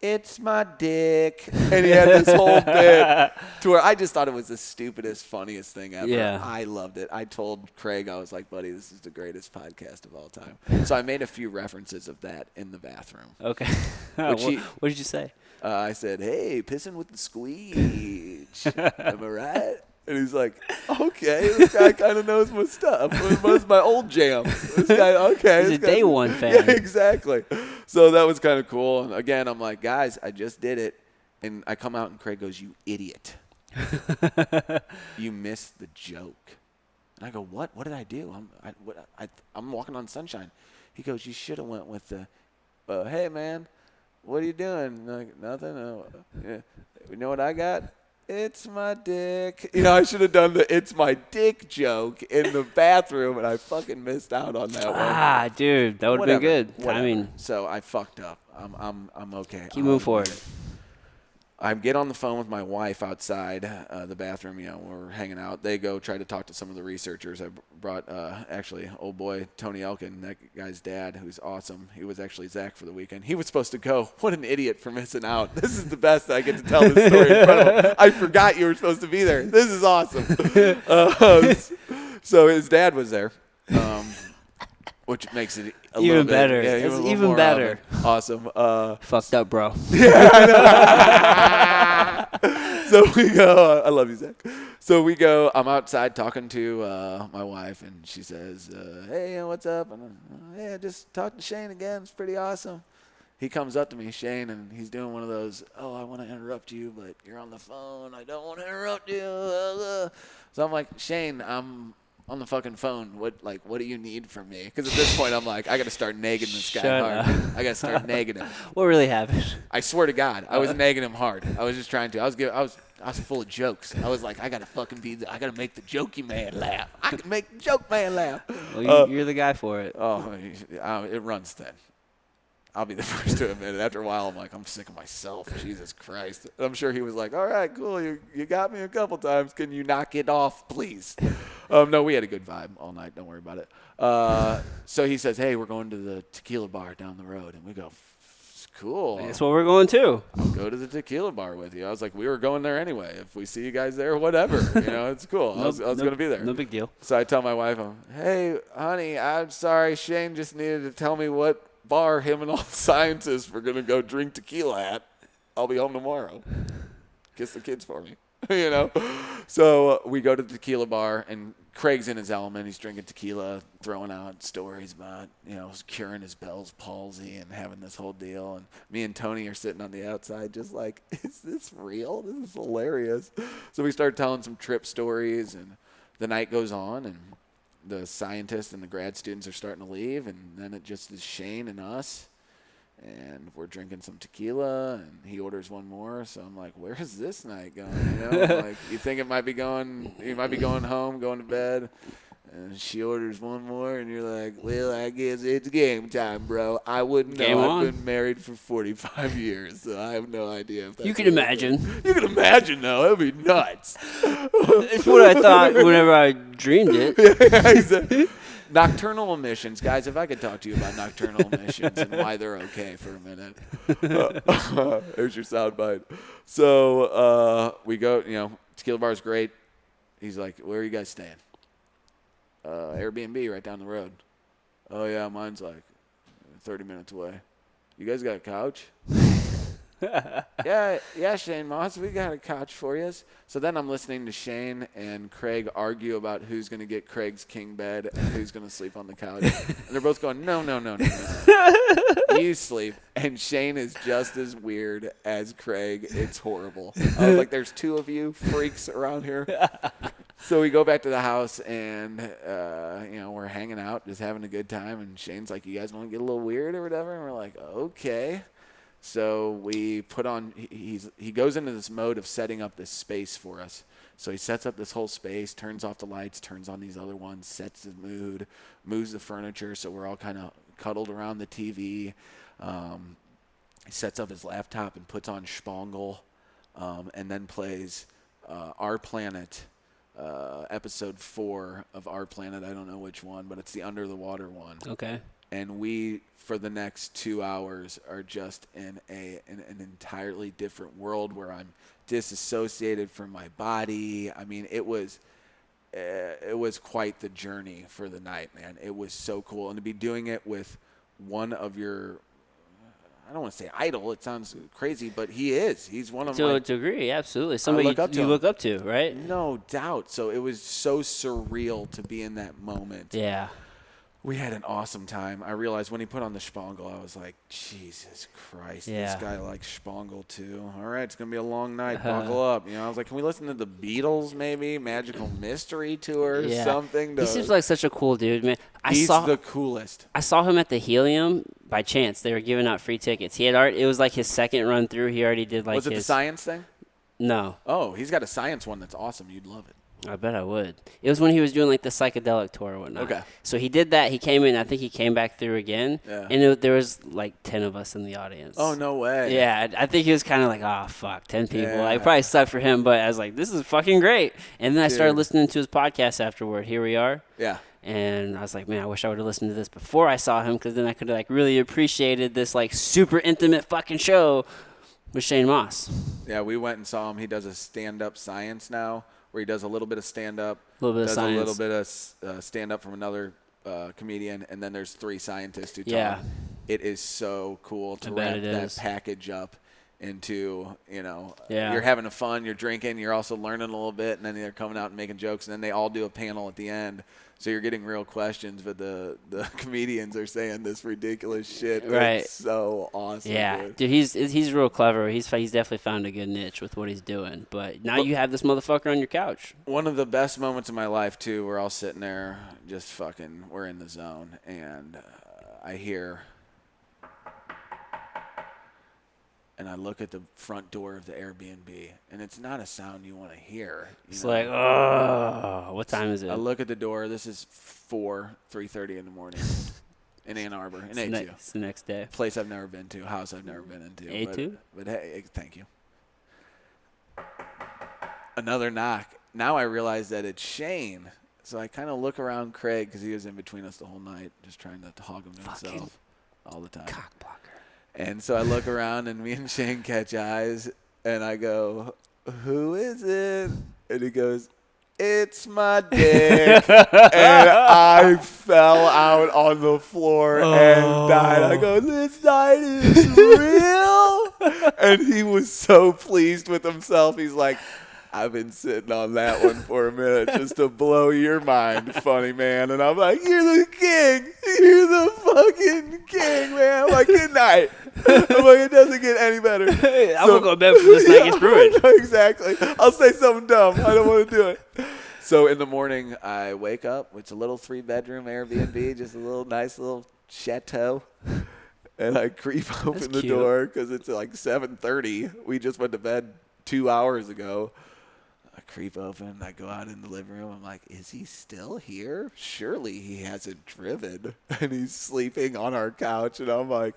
it's my dick. And he had this whole bit to where I just thought it was the stupidest, funniest thing ever. Yeah. I loved it. I told Craig, I was like, buddy, this is the greatest podcast of all time. So I made a few references of that in the bathroom. Okay. What did you say? I said, hey, pissing with the Squeege. Am I right? And he's like, okay, this guy kind of knows my stuff. What's my old jam? This guy, okay. He's a day one fan. Yeah, exactly. So that was kind of cool. And again, I'm like, guys, I just did it. And I come out and Craig goes, you idiot. You missed the joke. And I go, what? What did I do? I'm walking on sunshine. He goes, you should have went with the, hey, man, what are you doing? I'm like, nothing. Yeah. You know what I got? It's my dick. I should have done the it's my dick joke in the bathroom, and I fucking missed out on that one. Dude, that would have been good. Whatever. I mean, so I fucked up. I'm okay. Keep moving forward. I get on the phone with my wife outside the bathroom. We're hanging out. They go try to talk to some of the researchers. I brought, actually, old boy Tony Elgin, that guy's dad, who's awesome. He was actually Zach for the weekend. He was supposed to go. What an idiot for missing out. This is the best I get to tell this story in front of him. I forgot you were supposed to be there. This is awesome. So his dad was there. Which makes it a little bit better. Yeah, it's even better. Awesome. Fucked up, bro. Yeah, I know. So we go. I love you, Zach. So we go. I'm outside talking to my wife, and she says, "Hey, what's up?" And hey, I just talked to Shane again. It's pretty awesome. He comes up to me, Shane, and he's doing one of those, oh, I want to interrupt you, but you're on the phone. I don't want to interrupt you. So I'm like, Shane, I'm on the fucking phone. What do you need from me? Because at this point, I'm like, I got to start nagging this guy Shut hard. up. I got to start nagging him. What really happened? I swear to God, I was nagging him hard. I was just trying to. I was full of jokes. I was like, I got to make the jokey man laugh. I can make the joke man laugh. Well, you're the guy for it. Oh, it runs thin. I'll be the first to admit it. After a while, I'm like, I'm sick of myself. Jesus Christ. I'm sure he was like, all right, cool. You got me a couple times. Can you knock it off, please? No, we had a good vibe all night. Don't worry about it. So he says, hey, we're going to the tequila bar down the road. And we go, cool. That's what we're going to. I'll go to the tequila bar with you. I was like, we were going there anyway. If we see you guys there, whatever. It's cool. I was going to be there. No big deal. So I tell my wife, hey, honey, I'm sorry. Shane just needed to tell me what bar him and all the scientists were going to go drink tequila at. I'll be home tomorrow. Kiss the kids for me. So we go to the tequila bar, and Craig's in his element. He's drinking tequila, throwing out stories about, curing his Bell's palsy and having this whole deal. And me and Tony are sitting on the outside just like, is this real? This is hilarious. So we start telling some trip stories, and the night goes on, and the scientists and the grad students are starting to leave, and then it just is Shane and us. And we're drinking some tequila, and he orders one more. So I'm like, where is this night going? You think it might be going, you might be going home, going to bed. And she orders one more, and you're like, well, I guess it's game time, bro. I wouldn't know. I've been married for 45 years, so I have no idea. If that's you can imagine. You can imagine, though. That would be nuts. It's what I thought whenever I dreamed it. Yeah, exactly. Nocturnal emissions. Guys, if I could talk to you about nocturnal emissions and why they're okay for a minute. There's your soundbite. So we go, tequila bar's great. He's like, where are you guys staying? Airbnb right down the road. Oh, yeah, mine's like 30 minutes away. You guys got a couch? Yeah, Shane Mauss, we got a couch for you. So then I'm listening to Shane and Craig argue about who's going to get Craig's king bed and who's going to sleep on the couch. And they're both going, no. You sleep. And Shane is just as weird as Craig. It's horrible. I was like, there's two of you freaks around here. So we go back to the house, and, we're hanging out, just having a good time. And Shane's like, you guys want to get a little weird or whatever? And we're like, okay. So we put on, he goes into this mode of setting up this space for us. So he sets up this whole space, turns off the lights, turns on these other ones, sets the mood, moves the furniture so we're all kind of cuddled around the TV. He sets up his laptop and puts on Spangle, and then plays Our Planet, episode 4 of Our Planet. I don't know which one, but it's the under the water one. Okay. And we, for the next 2 hours, are just in an entirely different world where I'm disassociated from my body. I mean, it was quite the journey for the night, man. It was so cool. And to be doing it with one of your, I don't want to say idol. It sounds crazy, but he is. He's one of my. To agree, absolutely. Somebody you look up to, right? No doubt. So it was so surreal to be in that moment. Yeah. We had an awesome time. I realized when he put on the Spangle, I was like, Jesus Christ, yeah. This guy likes Spangle too. All right, it's going to be a long night. Buckle up. I was like, can we listen to the Beatles maybe? Magical Mystery Tour or something? He seems like such a cool dude, man. He's the coolest. I saw him at the Helium by chance. They were giving out free tickets. It was like his second run through. He already did Was it the science thing? No. Oh, he's got a science one that's awesome. You'd love it. I bet I would. It was when he was doing like the psychedelic tour or whatnot. Okay. So he did that. He came in. I think he came back through again. Yeah. And there was like 10 of us in the audience. Oh, no way. Yeah. I think he was kind of like, oh, fuck, 10 people. Yeah. It probably sucked for him, but I was like, this is fucking great. And then I started listening to his podcast afterward. Here we are. Yeah. And I was like, man, I wish I would have listened to this before I saw him, because then I could have like really appreciated this like super intimate fucking show with Shane Mauss. Yeah, we went and saw him. He does a stand-up science now, where he does a little bit of stand-up, a little bit of science, a little bit of stand-up from another comedian, and then there's 3 scientists who talk. Yeah. It is so cool to wrap that package up into, Yeah. you're having fun, you're drinking, you're also learning a little bit, and then they're coming out and making jokes, and then they all do a panel at the end. So you're getting real questions, but the comedians are saying this ridiculous shit. Right. It's so awesome. Yeah, dude, he's real clever. He's definitely found a good niche with what he's doing. But now you have this motherfucker on your couch. One of the best moments of my life, too, we're all sitting there just fucking, we're in the zone, and I hear, and I look at the front door of the Airbnb, and it's not a sound you want to hear. It's like, oh, what time is it? I look at the door. This is 3:30 in the morning in Ann Arbor, in A2. It's the next day. Place I've never been to, house I've never been into. A2? But hey, thank you. Another knock. Now I realize that it's Shane. So I kind of look around Craig because he was in between us the whole night, just trying not to hog him to himself all the time. Cock blocker. And so I look around, and me and Shane catch eyes, and I go, "Who is it?" And he goes, "It's my dick." And I fell out on the floor and died. I go, "This night is real." And he was so pleased with himself. He's like, "I've been sitting on that one for a minute just to blow your mind, funny man." And I'm like, "You're the king. You're the fucking king, man." I'm like, "Good night." I'm like, it doesn't get any better. Hey, I'm going to go to bed before this night gets ruined. Exactly. I'll say something dumb. I don't want to do it. So in the morning, I wake up. It's a little 3-bedroom Airbnb, just a little nice little chateau. And I creep open the door because it's like 7:30. We just went to bed 2 hours ago. I creep open. I go out in the living room. I'm like, is he still here? Surely he hasn't driven. And he's sleeping on our couch. And I'm like,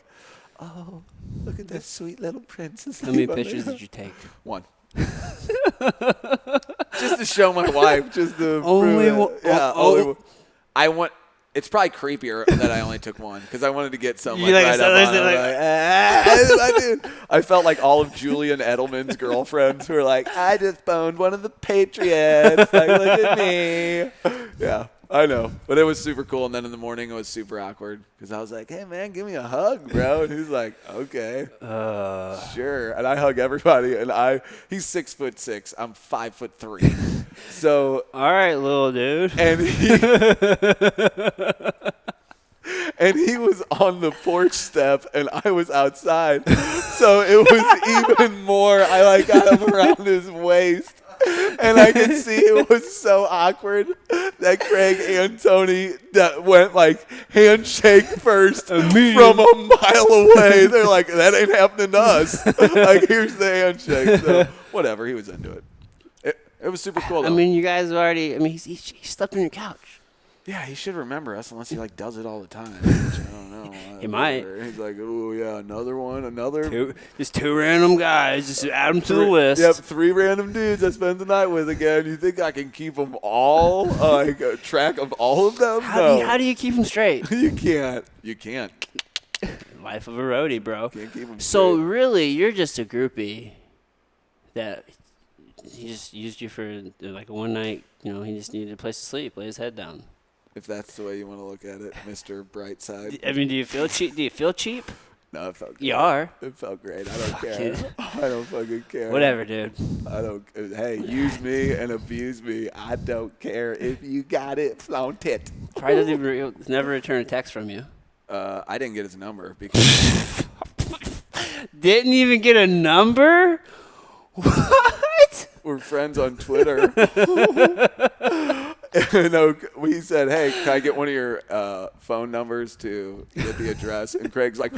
oh, look at that sweet little princess. How many pictures did you take? One. Just to show my wife. Just to only prove one. it. Yeah, only one. I want. It's probably creepier that I only took one because I wanted to get some like, right up on it. I felt like all of Julian Edelman's girlfriends who were like, "I just boned one of the Patriots. Like, look at me." Yeah, I know. But it was super cool. And then in the morning, it was super awkward because I was like, "Hey, man, give me a hug, bro." And he's like, "Okay, sure." And I hug everybody. And he's 6'6". I'm 5'3". So all right, little dude. And he was on the porch step, and I was outside. So it was even more. I got him around his waist. And I could see it was so awkward that Craig and Tony went handshake first from a mile away. They're like, that ain't happening to us. Here's the handshake. So whatever, he was into it. It was super cool, though. I mean, you guys already, he slept on your couch. Yeah, he should remember us unless he does it all the time. Which I don't know. He might. He's like, oh yeah, another one, another. Just two random guys. Just add them to the list. Yep, 3 random dudes I spent the night with again. You think I can keep them all, track of all of them? How do you keep them straight? You can't. You can't. Life of a roadie, bro. Can't keep them so straight. really, you're just a groupie that he just used you for a one night. He just needed a place to sleep, lay his head down. If that's the way you want to look at it, Mr. Brightside. I mean, do you feel cheap? Do you feel cheap? No, it felt great. You are. It felt great. I don't care. I don't fucking care. Whatever, dude. I don't. Hey, use me and abuse me. I don't care. If you got it, flaunt it. Probably doesn't even never return a text from you. I didn't get his number because. Didn't even get a number? What? We're friends on Twitter. And we said, hey, can I get one of your phone numbers to get the address? And Craig's like,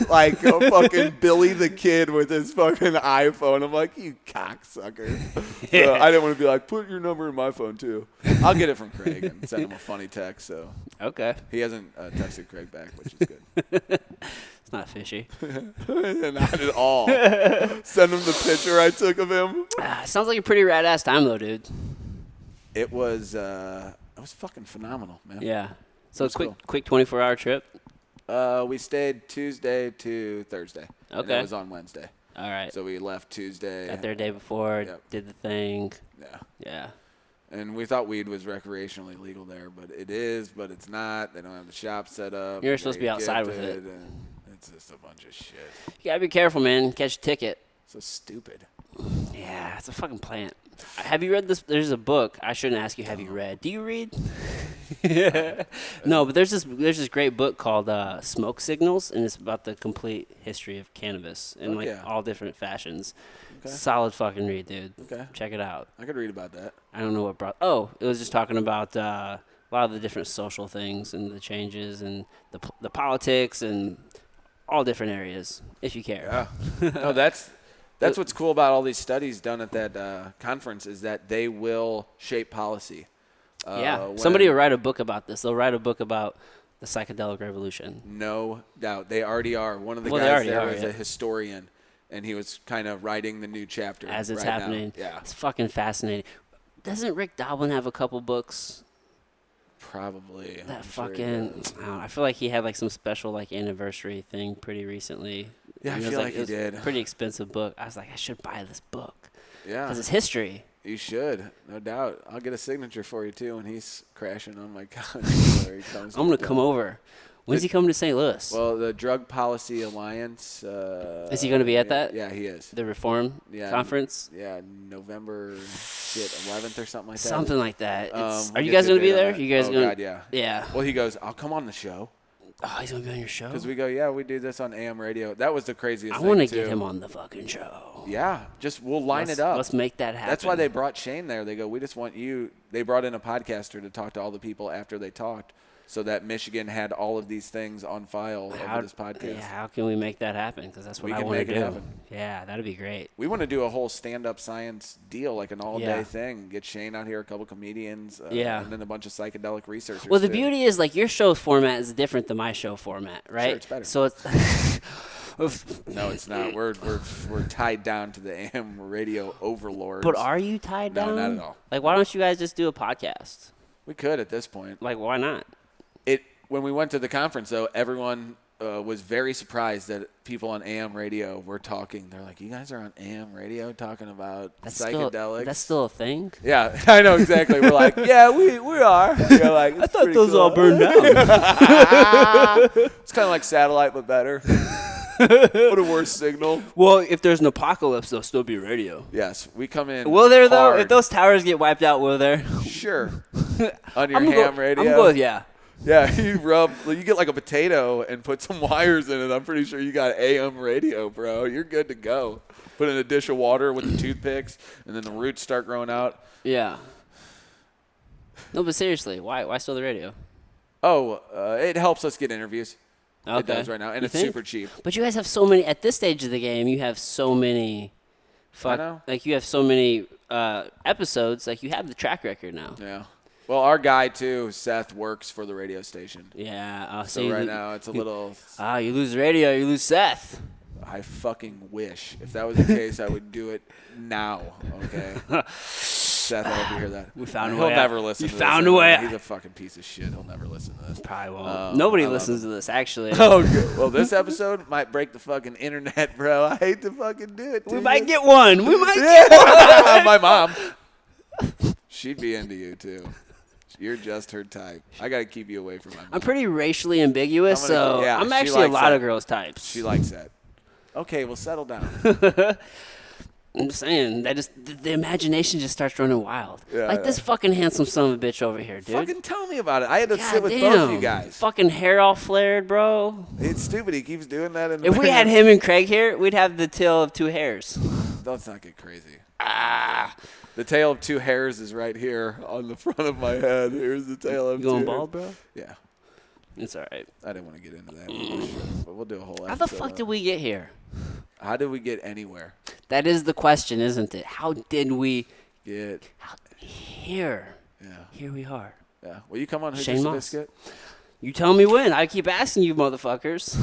like a fucking Billy the Kid with his fucking iPhone. I'm like, you cocksucker. So I didn't want to be like, put your number in my phone too. I'll get it from Craig and send him a funny text. So okay. He hasn't texted Craig back, which is good. It's not fishy. Not at all. Send him the picture I took of him. Sounds like a pretty rad-ass time, though, dude. It was fucking phenomenal, man. Yeah. So quick 24-hour trip? We stayed Tuesday to Thursday. Okay. And it was on Wednesday. All right. So we left Tuesday. Got there the day before, did the thing. Yeah. Yeah. And we thought weed was recreationally legal there, but it is, but it's not. They don't have the shop set up. You're supposed to be outside with it. It's just a bunch of shit. You gotta be careful, man. Catch a ticket. So stupid. Yeah, it's a fucking plant. Have you read this? There's a book. I shouldn't ask you. Have you read? Do you read? No, but there's this great book called Smoke Signals, and it's about the complete history of cannabis in all different fashions. Okay. Solid fucking read, dude. Okay. Check it out. I could read about that. I don't know what brought. Oh, it was just talking about a lot of the different social things and the changes and the politics and all different areas, if you care. Yeah. No, that's what's cool about all these studies done at that conference is that they will shape policy. Somebody will write a book about this. They'll write a book about the psychedelic revolution. No doubt. They already are. One of the guys there is a historian, and he was kind of writing the new chapter. As it's happening. Now. Yeah. It's fucking fascinating. Doesn't Rick Doblin have a couple books? Probably. That fucking, I don't know, I feel like he had like some special like anniversary thing pretty recently. Yeah, I feel like he did. A pretty expensive book. I was like, I should buy this book. Yeah. Because it's history. You should, no doubt. I'll get a signature for you too when he's crashing on my couch. I'm gonna come over. When's he coming to St. Louis? Well, the Drug Policy Alliance. Is he going to be at that? Yeah, he is. The Reform Conference? Yeah, November 11th or something like that. Something like that. Are you guys going to be there? You guys God, yeah. Yeah. Well, he goes, I'll come on the show. Oh, he's going to be on your show? Because we go, yeah, we do this on AM radio. That was the craziest thing, I want to get him on the fucking show. Yeah, we'll line it up. Let's make that happen. That's why they brought Shane there. They go, we just want you. They brought in a podcaster to talk to all the people after they talked. So that Michigan had all of these things on file over this podcast. Yeah, how can we make that happen? Because that's what I want to do. Yeah, that'd be great. We want to do a whole stand-up science deal, like an all-day thing. Get Shane out here, a couple comedians, and then a bunch of psychedelic researchers. Well, the beauty is, like, your show format is different than my show format, right? Sure, it's better. So it's no, it's not. We're tied down to the AM radio overlords. But are you tied down? No, not at all. Like, why don't you guys just do a podcast? We could at this point. Like, why not? When we went to the conference, though, everyone was very surprised that people on AM radio were talking. They're like, you guys are on AM radio talking about psychedelics? That's still a thing? Yeah, I know exactly. We're like, yeah, we are. You're like, I thought those all burned down. It's kind of like satellite, but better. What a worse signal. Well, if there's an apocalypse, there'll still be radio. Yes, we come in. Will there, though? hard. If those towers get wiped out, will there? Sure. On your ham radio? I'm good, yeah. Yeah, you get like a potato and put some wires in it. I'm pretty sure you got AM radio, bro. You're good to go. Put in a dish of water with the toothpicks, and then the roots start growing out. Yeah. No, but seriously, why still the radio? Oh, it helps us get interviews. Okay. It does right now, and it's super cheap. But you guys have so many, at this stage of the game, you have so many, you have so many episodes, like you have the track record now. Yeah. Well, our guy, too, Seth, works for the radio station. Yeah. So right now it's a little... you lose the radio, you lose Seth. I fucking wish. If that was the case, I would do it now, okay? Seth, I hope you hear that. We found a way. He'll never listen to this. You found a way. He's a fucking piece of shit. He'll never listen to this. Probably won't. Nobody listens to this, actually. Oh, good. Well, this episode might break the fucking internet, bro. I hate to fucking do it to We you. might get one. My mom. She'd be into you, too. You're just her type. I got to keep you away from my mom. I'm pretty racially ambiguous, I'm actually a lot of girls' types. She likes that. Okay, well, settle down. I'm just saying, the imagination just starts running wild. Yeah, like this fucking handsome son of a bitch over here, dude. Fucking tell me about it. I had to sit with both of you guys. Fucking hair all flared, bro. It's stupid. He keeps doing that. If we had him and Craig here, we'd have the tail of two hairs. Let's not get crazy. The tail of two hairs is right here on the front of my head. Here's the tail of two. You going bald, bro? Yeah. It's all right. I didn't want to get into that, but we'll do a whole episode. How the fuck did we get here? How did we get anywhere? That is the question, isn't it? How did we get here? Yeah. Here we are. Yeah. Will you come on Hoosier Sophisticate? You tell me when. I keep asking you, motherfuckers.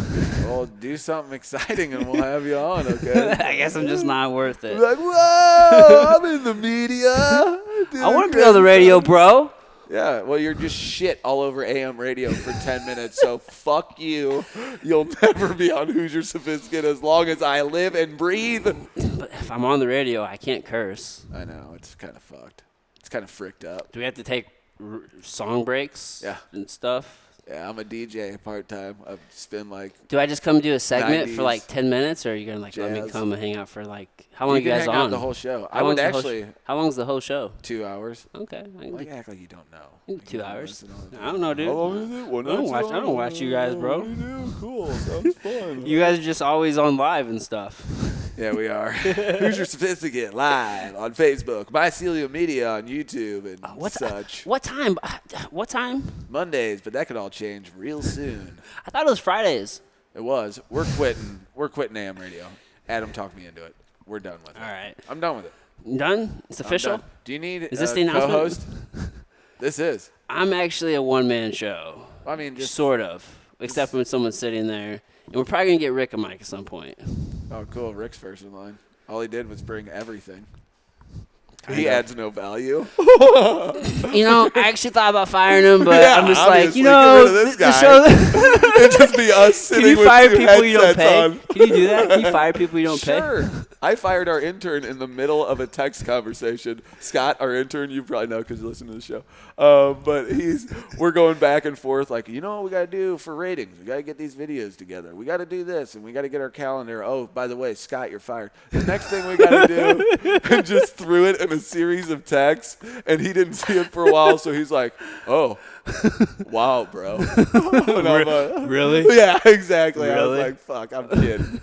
Well, do something exciting and we'll have you on, okay? I guess I'm just not worth it. Like, whoa, I'm in the media. I want to be on the radio, bro. Yeah, well, you're just shit all over AM radio for 10 minutes, so fuck you. You'll never be on Hoosier Sophisticate as long as I live and breathe. But if I'm on the radio, I can't curse. I know, it's kind of fucked. It's kind of fricked up. Do we have to take song breaks and stuff? Yeah, I'm a DJ part-time. I've spent Do I just come do a segment 90s for like 10 minutes, or are you going to let me jazz. come and hang out for how long You are you can guys hang on? out the whole show. How I would long's the whole actually how long's the whole show? 2 hours. Okay. I can do Act like you don't know. 2 hours. listen all the I don't know, dude. How long is it? I don't watch you guys, bro. What do you do? Cool. Sounds fun. You guys are just always on live and stuff. Yeah, we are. Hoosier Sophisticate live on Facebook, Mycelium Media on YouTube, and such. What time? What time? Mondays, but that could all change real soon. I thought it was Fridays. It was. We're quitting. We're quitting AM radio. Adam talked me into it. We're done with it. All right. I'm done with it. Done? It's official? Done. Do you need Is this the announcement? co-host? This is. I'm actually a one-man show. I mean, just sort of. Except when someone's sitting there. And we're probably going to get Rick a mic at some point. Oh, cool. Rick's first in line. All he did was bring everything. He adds no value. I actually thought about firing him, but Yeah, I'm just obviously. like, Get rid of this the guy. show. It'd just be us sitting Can you with fire two people you don't headsets pay? on. Can you do that? Can you fire people you don't pay? Sure. I fired our intern in the middle of a text conversation. Scott, our intern, you probably know because you listen to the show. But we're going back and forth like, you know what we got to do for ratings? We got to get these videos together. We got to do this, and we got to get our calendar. Oh, by the way, Scott, you're fired. The next thing we got to do, and just threw it in a series of texts, and he didn't see it for a while, so he's like, oh, wow, bro. And I'm like, Really? yeah, exactly. I Really? was like, fuck, I'm kidding.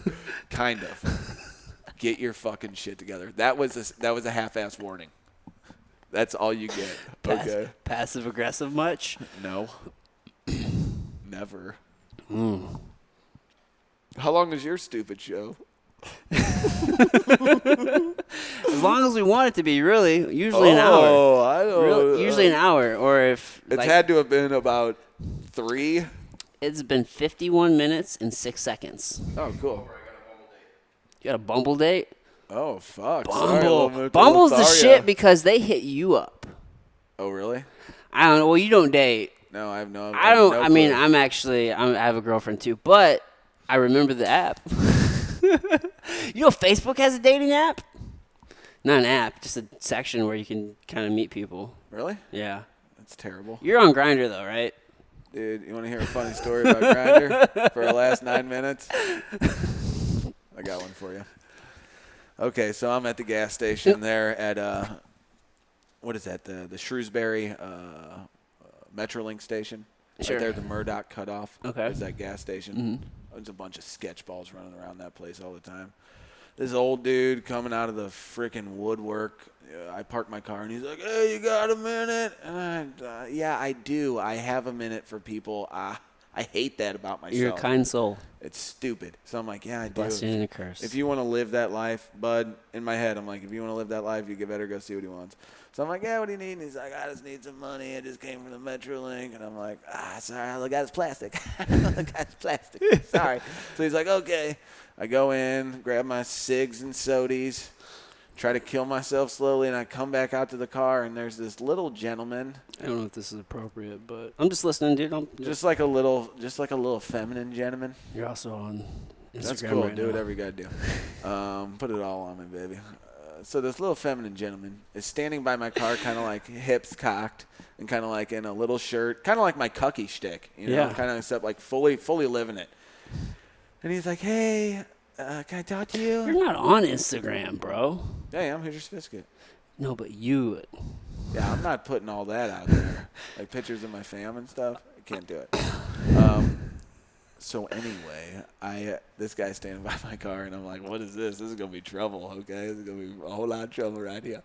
Kind of. Get your fucking shit together. That was a half-ass warning. That's all you get. Okay. Passive aggressive much? No. Never. How long is your stupid show? As long as we want it to be, really. Usually an hour. Oh, I don't. Usually an hour, or if It's had to have been about 3. it's been 51 minutes and 6 seconds. Oh, cool. You got a Bumble date? Oh, fuck. Sorry, Bumble's the shit because they hit you up. Oh, really? I don't know. Well, you don't date. No, I have no. I don't. No I mean, clue. I have a girlfriend too, but I remember the app. You know, Facebook has a dating app. Not an app, just a section where you can kind of meet people. Really? Yeah. That's terrible. You're on Grindr though, right? Dude, you want to hear a funny story about Grindr for our last 9 minutes? I got one for you. Okay, so I'm at the gas station there at what is that? The Shrewsbury Metrolink station. Sure. Right there, the Murdoch cutoff. Okay. There's that gas station. There's a bunch of sketch balls running around that place all the time. This old dude coming out of the freaking woodwork. I park my car, and he's like, hey, you got a minute? And yeah, I do. I have a minute for people. I hate that about myself. You're a kind soul. It's stupid. So I'm like, yeah, I do. Blessing and a curse. If you want to live that life, bud, in my head, I'm like, if you want to live that life, you better go see what he wants. So I'm like, yeah, what do you need? And he's like, I just need some money. I just came from the Metrolink. And I'm like, sorry, all I got is plastic. All I got is plastic. Sorry. So he's like, okay. I go in, grab my cigs and sodies, try to kill myself slowly, and I come back out to the car, and there's this little gentleman. I don't know if this is appropriate, but I'm just listening, dude. Just like a little feminine gentleman. You're also on Instagram. That's cool. Right Do now. whatever you got to do. Put it all on me, baby. So this little feminine gentleman is standing by my car, kind of like hips cocked and kind of like in a little shirt, kind of like my cucky shtick, you know, Yeah. kind of except like fully living it. And he's like, hey, can I talk to you? You're not on Instagram, bro. Hey, I'm Hoosier Sophisticate. No, but you. Yeah, I'm not putting all that out there, like pictures of my fam and stuff. I can't do it. So anyway, this guy's standing by my car, and I'm like, what is this? This is going to be trouble, okay? This is going to be a whole lot of trouble right here.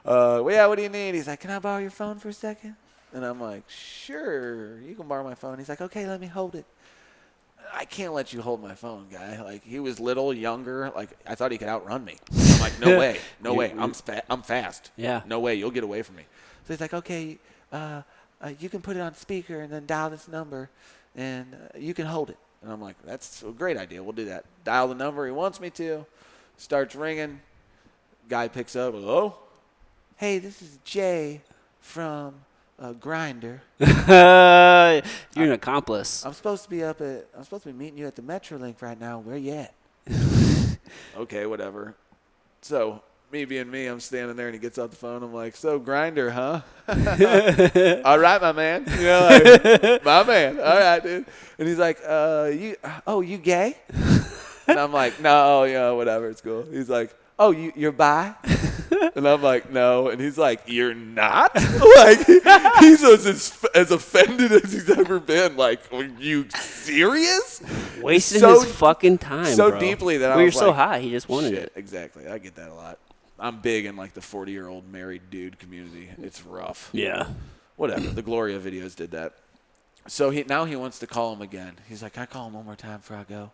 Well, yeah, what do you need? He's like, can I borrow your phone for a second? And I'm like, sure, you can borrow my phone. He's like, okay, let me hold it. I can't let you hold my phone, guy. Like, he was little, younger. Like, I thought he could outrun me. I'm like, no way. No way. I'm fast. Yeah. No way. You'll get away from me. So he's like, okay, you can put it on speaker and then dial this number, and you can hold it. And I'm like, that's a great idea. We'll do that. Dial the number he wants me to. Starts ringing. Guy picks up. Hello? Hey, this is Jay from Grindr. You're an accomplice. I'm supposed to be meeting you at the Metrolink right now. Where you at? Okay, whatever. So me being me, I'm standing there and he gets off the phone. I'm like, so Grinder, huh? All right, my man. You know, like, my man. All right, dude. And he's like, you gay? And I'm like, no, whatever. It's cool. He's like, oh, you're bi? And I'm like, no. And he's like, you're not? Like, he's as offended as he's ever been. Like, are you serious? Wasting his fucking time, so bro. Deeply that well, I you're was so like, high. He just wanted shit, it. Exactly. I get that a lot. I'm big in, like, the 40-year-old married dude community. It's rough. Yeah. Whatever. The Gloria videos did that. So now he wants to call him again. He's like, can I call him one more time before I go?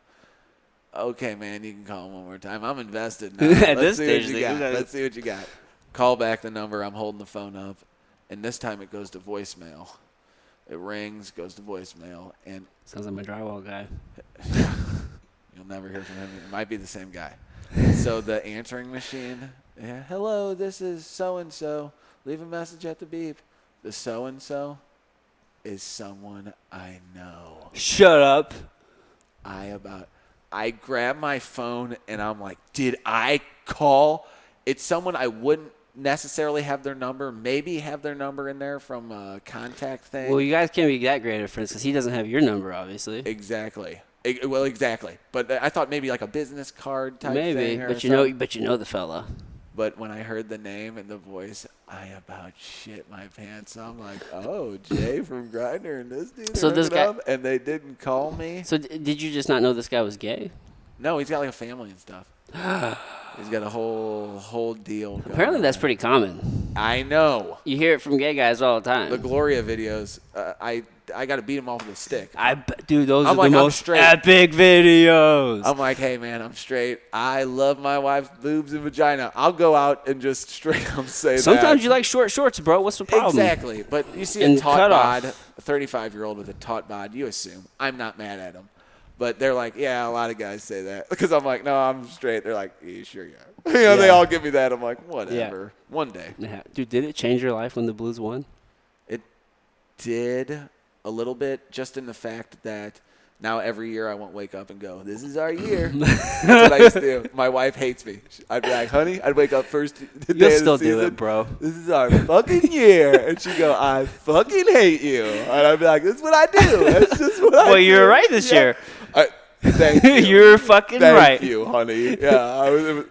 Okay, man, you can call him one more time. I'm invested now. At Let's this see stage, what you got. Let's see what you got. Call back the number. I'm holding the phone up, and this time it goes to voicemail. It rings, goes to voicemail, and sounds like my drywall guy. You'll never hear from him. It might be the same guy. So the answering machine, hello, this is so-and-so. Leave a message at the beep. The so-and-so is someone I know. Shut up. I grab my phone and I'm like, did I call? It's someone I wouldn't necessarily have their number, maybe have their number in there from a contact thing. Well, you guys can't be that great at friends because he doesn't have your number, obviously. Exactly. Well, exactly. But I thought maybe like a business card type thing. Maybe, but you know the fella. But when I heard the name and the voice, I about shit my pants. I'm like, oh, Jay from Grindr and this dude. So this guy, and they didn't call me. So did you just not know this guy was gay? No, he's got like a family and stuff. He's got a whole deal. Apparently, that's pretty common. I know. You hear it from gay guys all the time. The Gloria videos, I got to beat him off with a stick. Dude, those are like, the most epic videos. I'm like, hey, man, I'm straight. I love my wife's boobs and vagina. I'll go out and just straight up say Sometimes you like short shorts, bro. What's the problem? Exactly. But you see a taut bod, a 35-year-old with a taut bod, you assume. I'm not mad at him. But they're like, yeah, a lot of guys say that. Because I'm like, no, I'm straight. They're like, yeah, sure you are. They all give me that. I'm like, whatever. Yeah. One day. Yeah. Dude, did it change your life when the Blues won? It did a little bit, just in the fact that now every year I won't wake up and go, this is our year. That's what I used to do. My wife hates me. I'd be like, honey, I'd wake up first day of the season. You'll still do it, bro. This is our fucking year. And she'd go, I fucking hate you. And I'd be like, this is what I do. That's just what I do. Well, you were right this year. Thank you. You're fucking right. Thank you, honey. Yeah,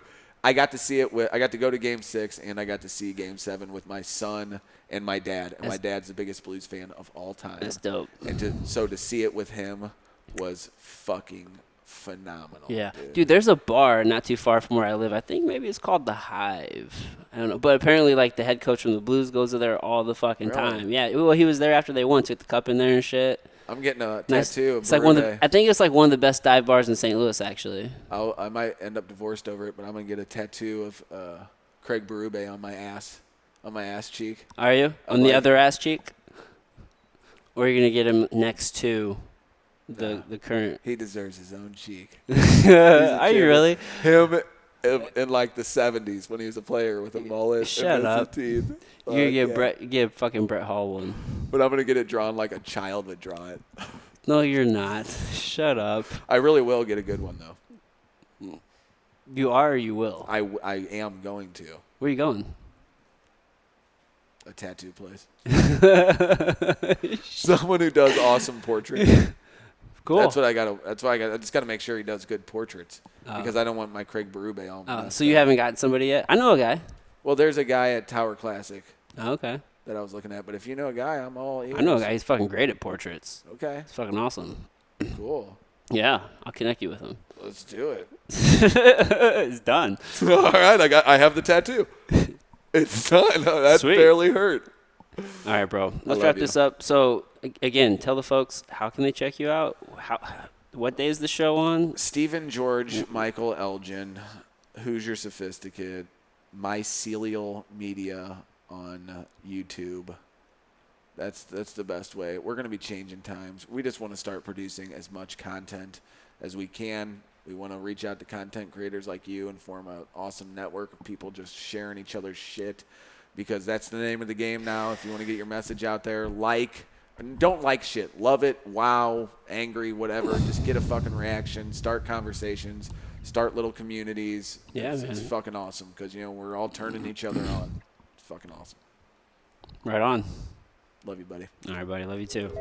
I got to see it. I got to go to Game 6, and I got to see Game 7 with my son and my dad. And my dad's the biggest Blues fan of all time. That's dope. And to see it with him was fucking phenomenal. Yeah. Dude, there's a bar not too far from where I live. I think maybe it's called The Hive. I don't know. But apparently, like, the head coach from the Blues goes there all the fucking time. Yeah. Well, he was there after they won. Took the cup in there and shit. I'm getting a tattoo. It's like I think it's like one of the best dive bars in St. Louis, actually. I might end up divorced over it, but I'm gonna get a tattoo of Craig Berube on my ass cheek. Are you on the other ass cheek? Or are you gonna get him next to the current? He deserves his own cheek. Are you really? Him in like the 70s when he was a player with a mullet. Shut up. Teeth. You get fucking Brett Hall one. But I'm going to get it drawn like a child would draw it. No, you're not. Shut up. I really will get a good one, though. You are or you will? I am going to. Where are you going? A tattoo place. Someone who does awesome portraits. Cool. That's why I just got to make sure he does good portraits because I don't want my Craig Berube on. So you haven't gotten somebody yet? I know a guy. Well, there's a guy at Tower Classic. Oh, okay. That I was looking at, but if you know a guy, I'm all ears. I know a guy. He's fucking great at portraits. Okay. It's fucking awesome. Cool. Yeah, I'll connect you with him. Let's do it. It's done. All right, I have the tattoo. It's done. That Sweet. barely hurt. All right, bro. Let's wrap this up. So, again, tell the folks, how can they check you out? What day is the show on? Stephen George, Michael Elgin, Hoosier Sophisticate, Mycelial Media on YouTube. That's the best way. We're going to be changing times. We just want to start producing as much content as we can. We want to reach out to content creators like you and form an awesome network of people just sharing each other's shit, because that's the name of the game now. If you want to get your message out there, don't like shit. Love it, wow, angry, whatever. Just get a fucking reaction. Start conversations. start little communities. Yeah, It's fucking awesome because, we're all turning each other on. It's fucking awesome. Right on. Love you, buddy. All right, buddy. Love you too.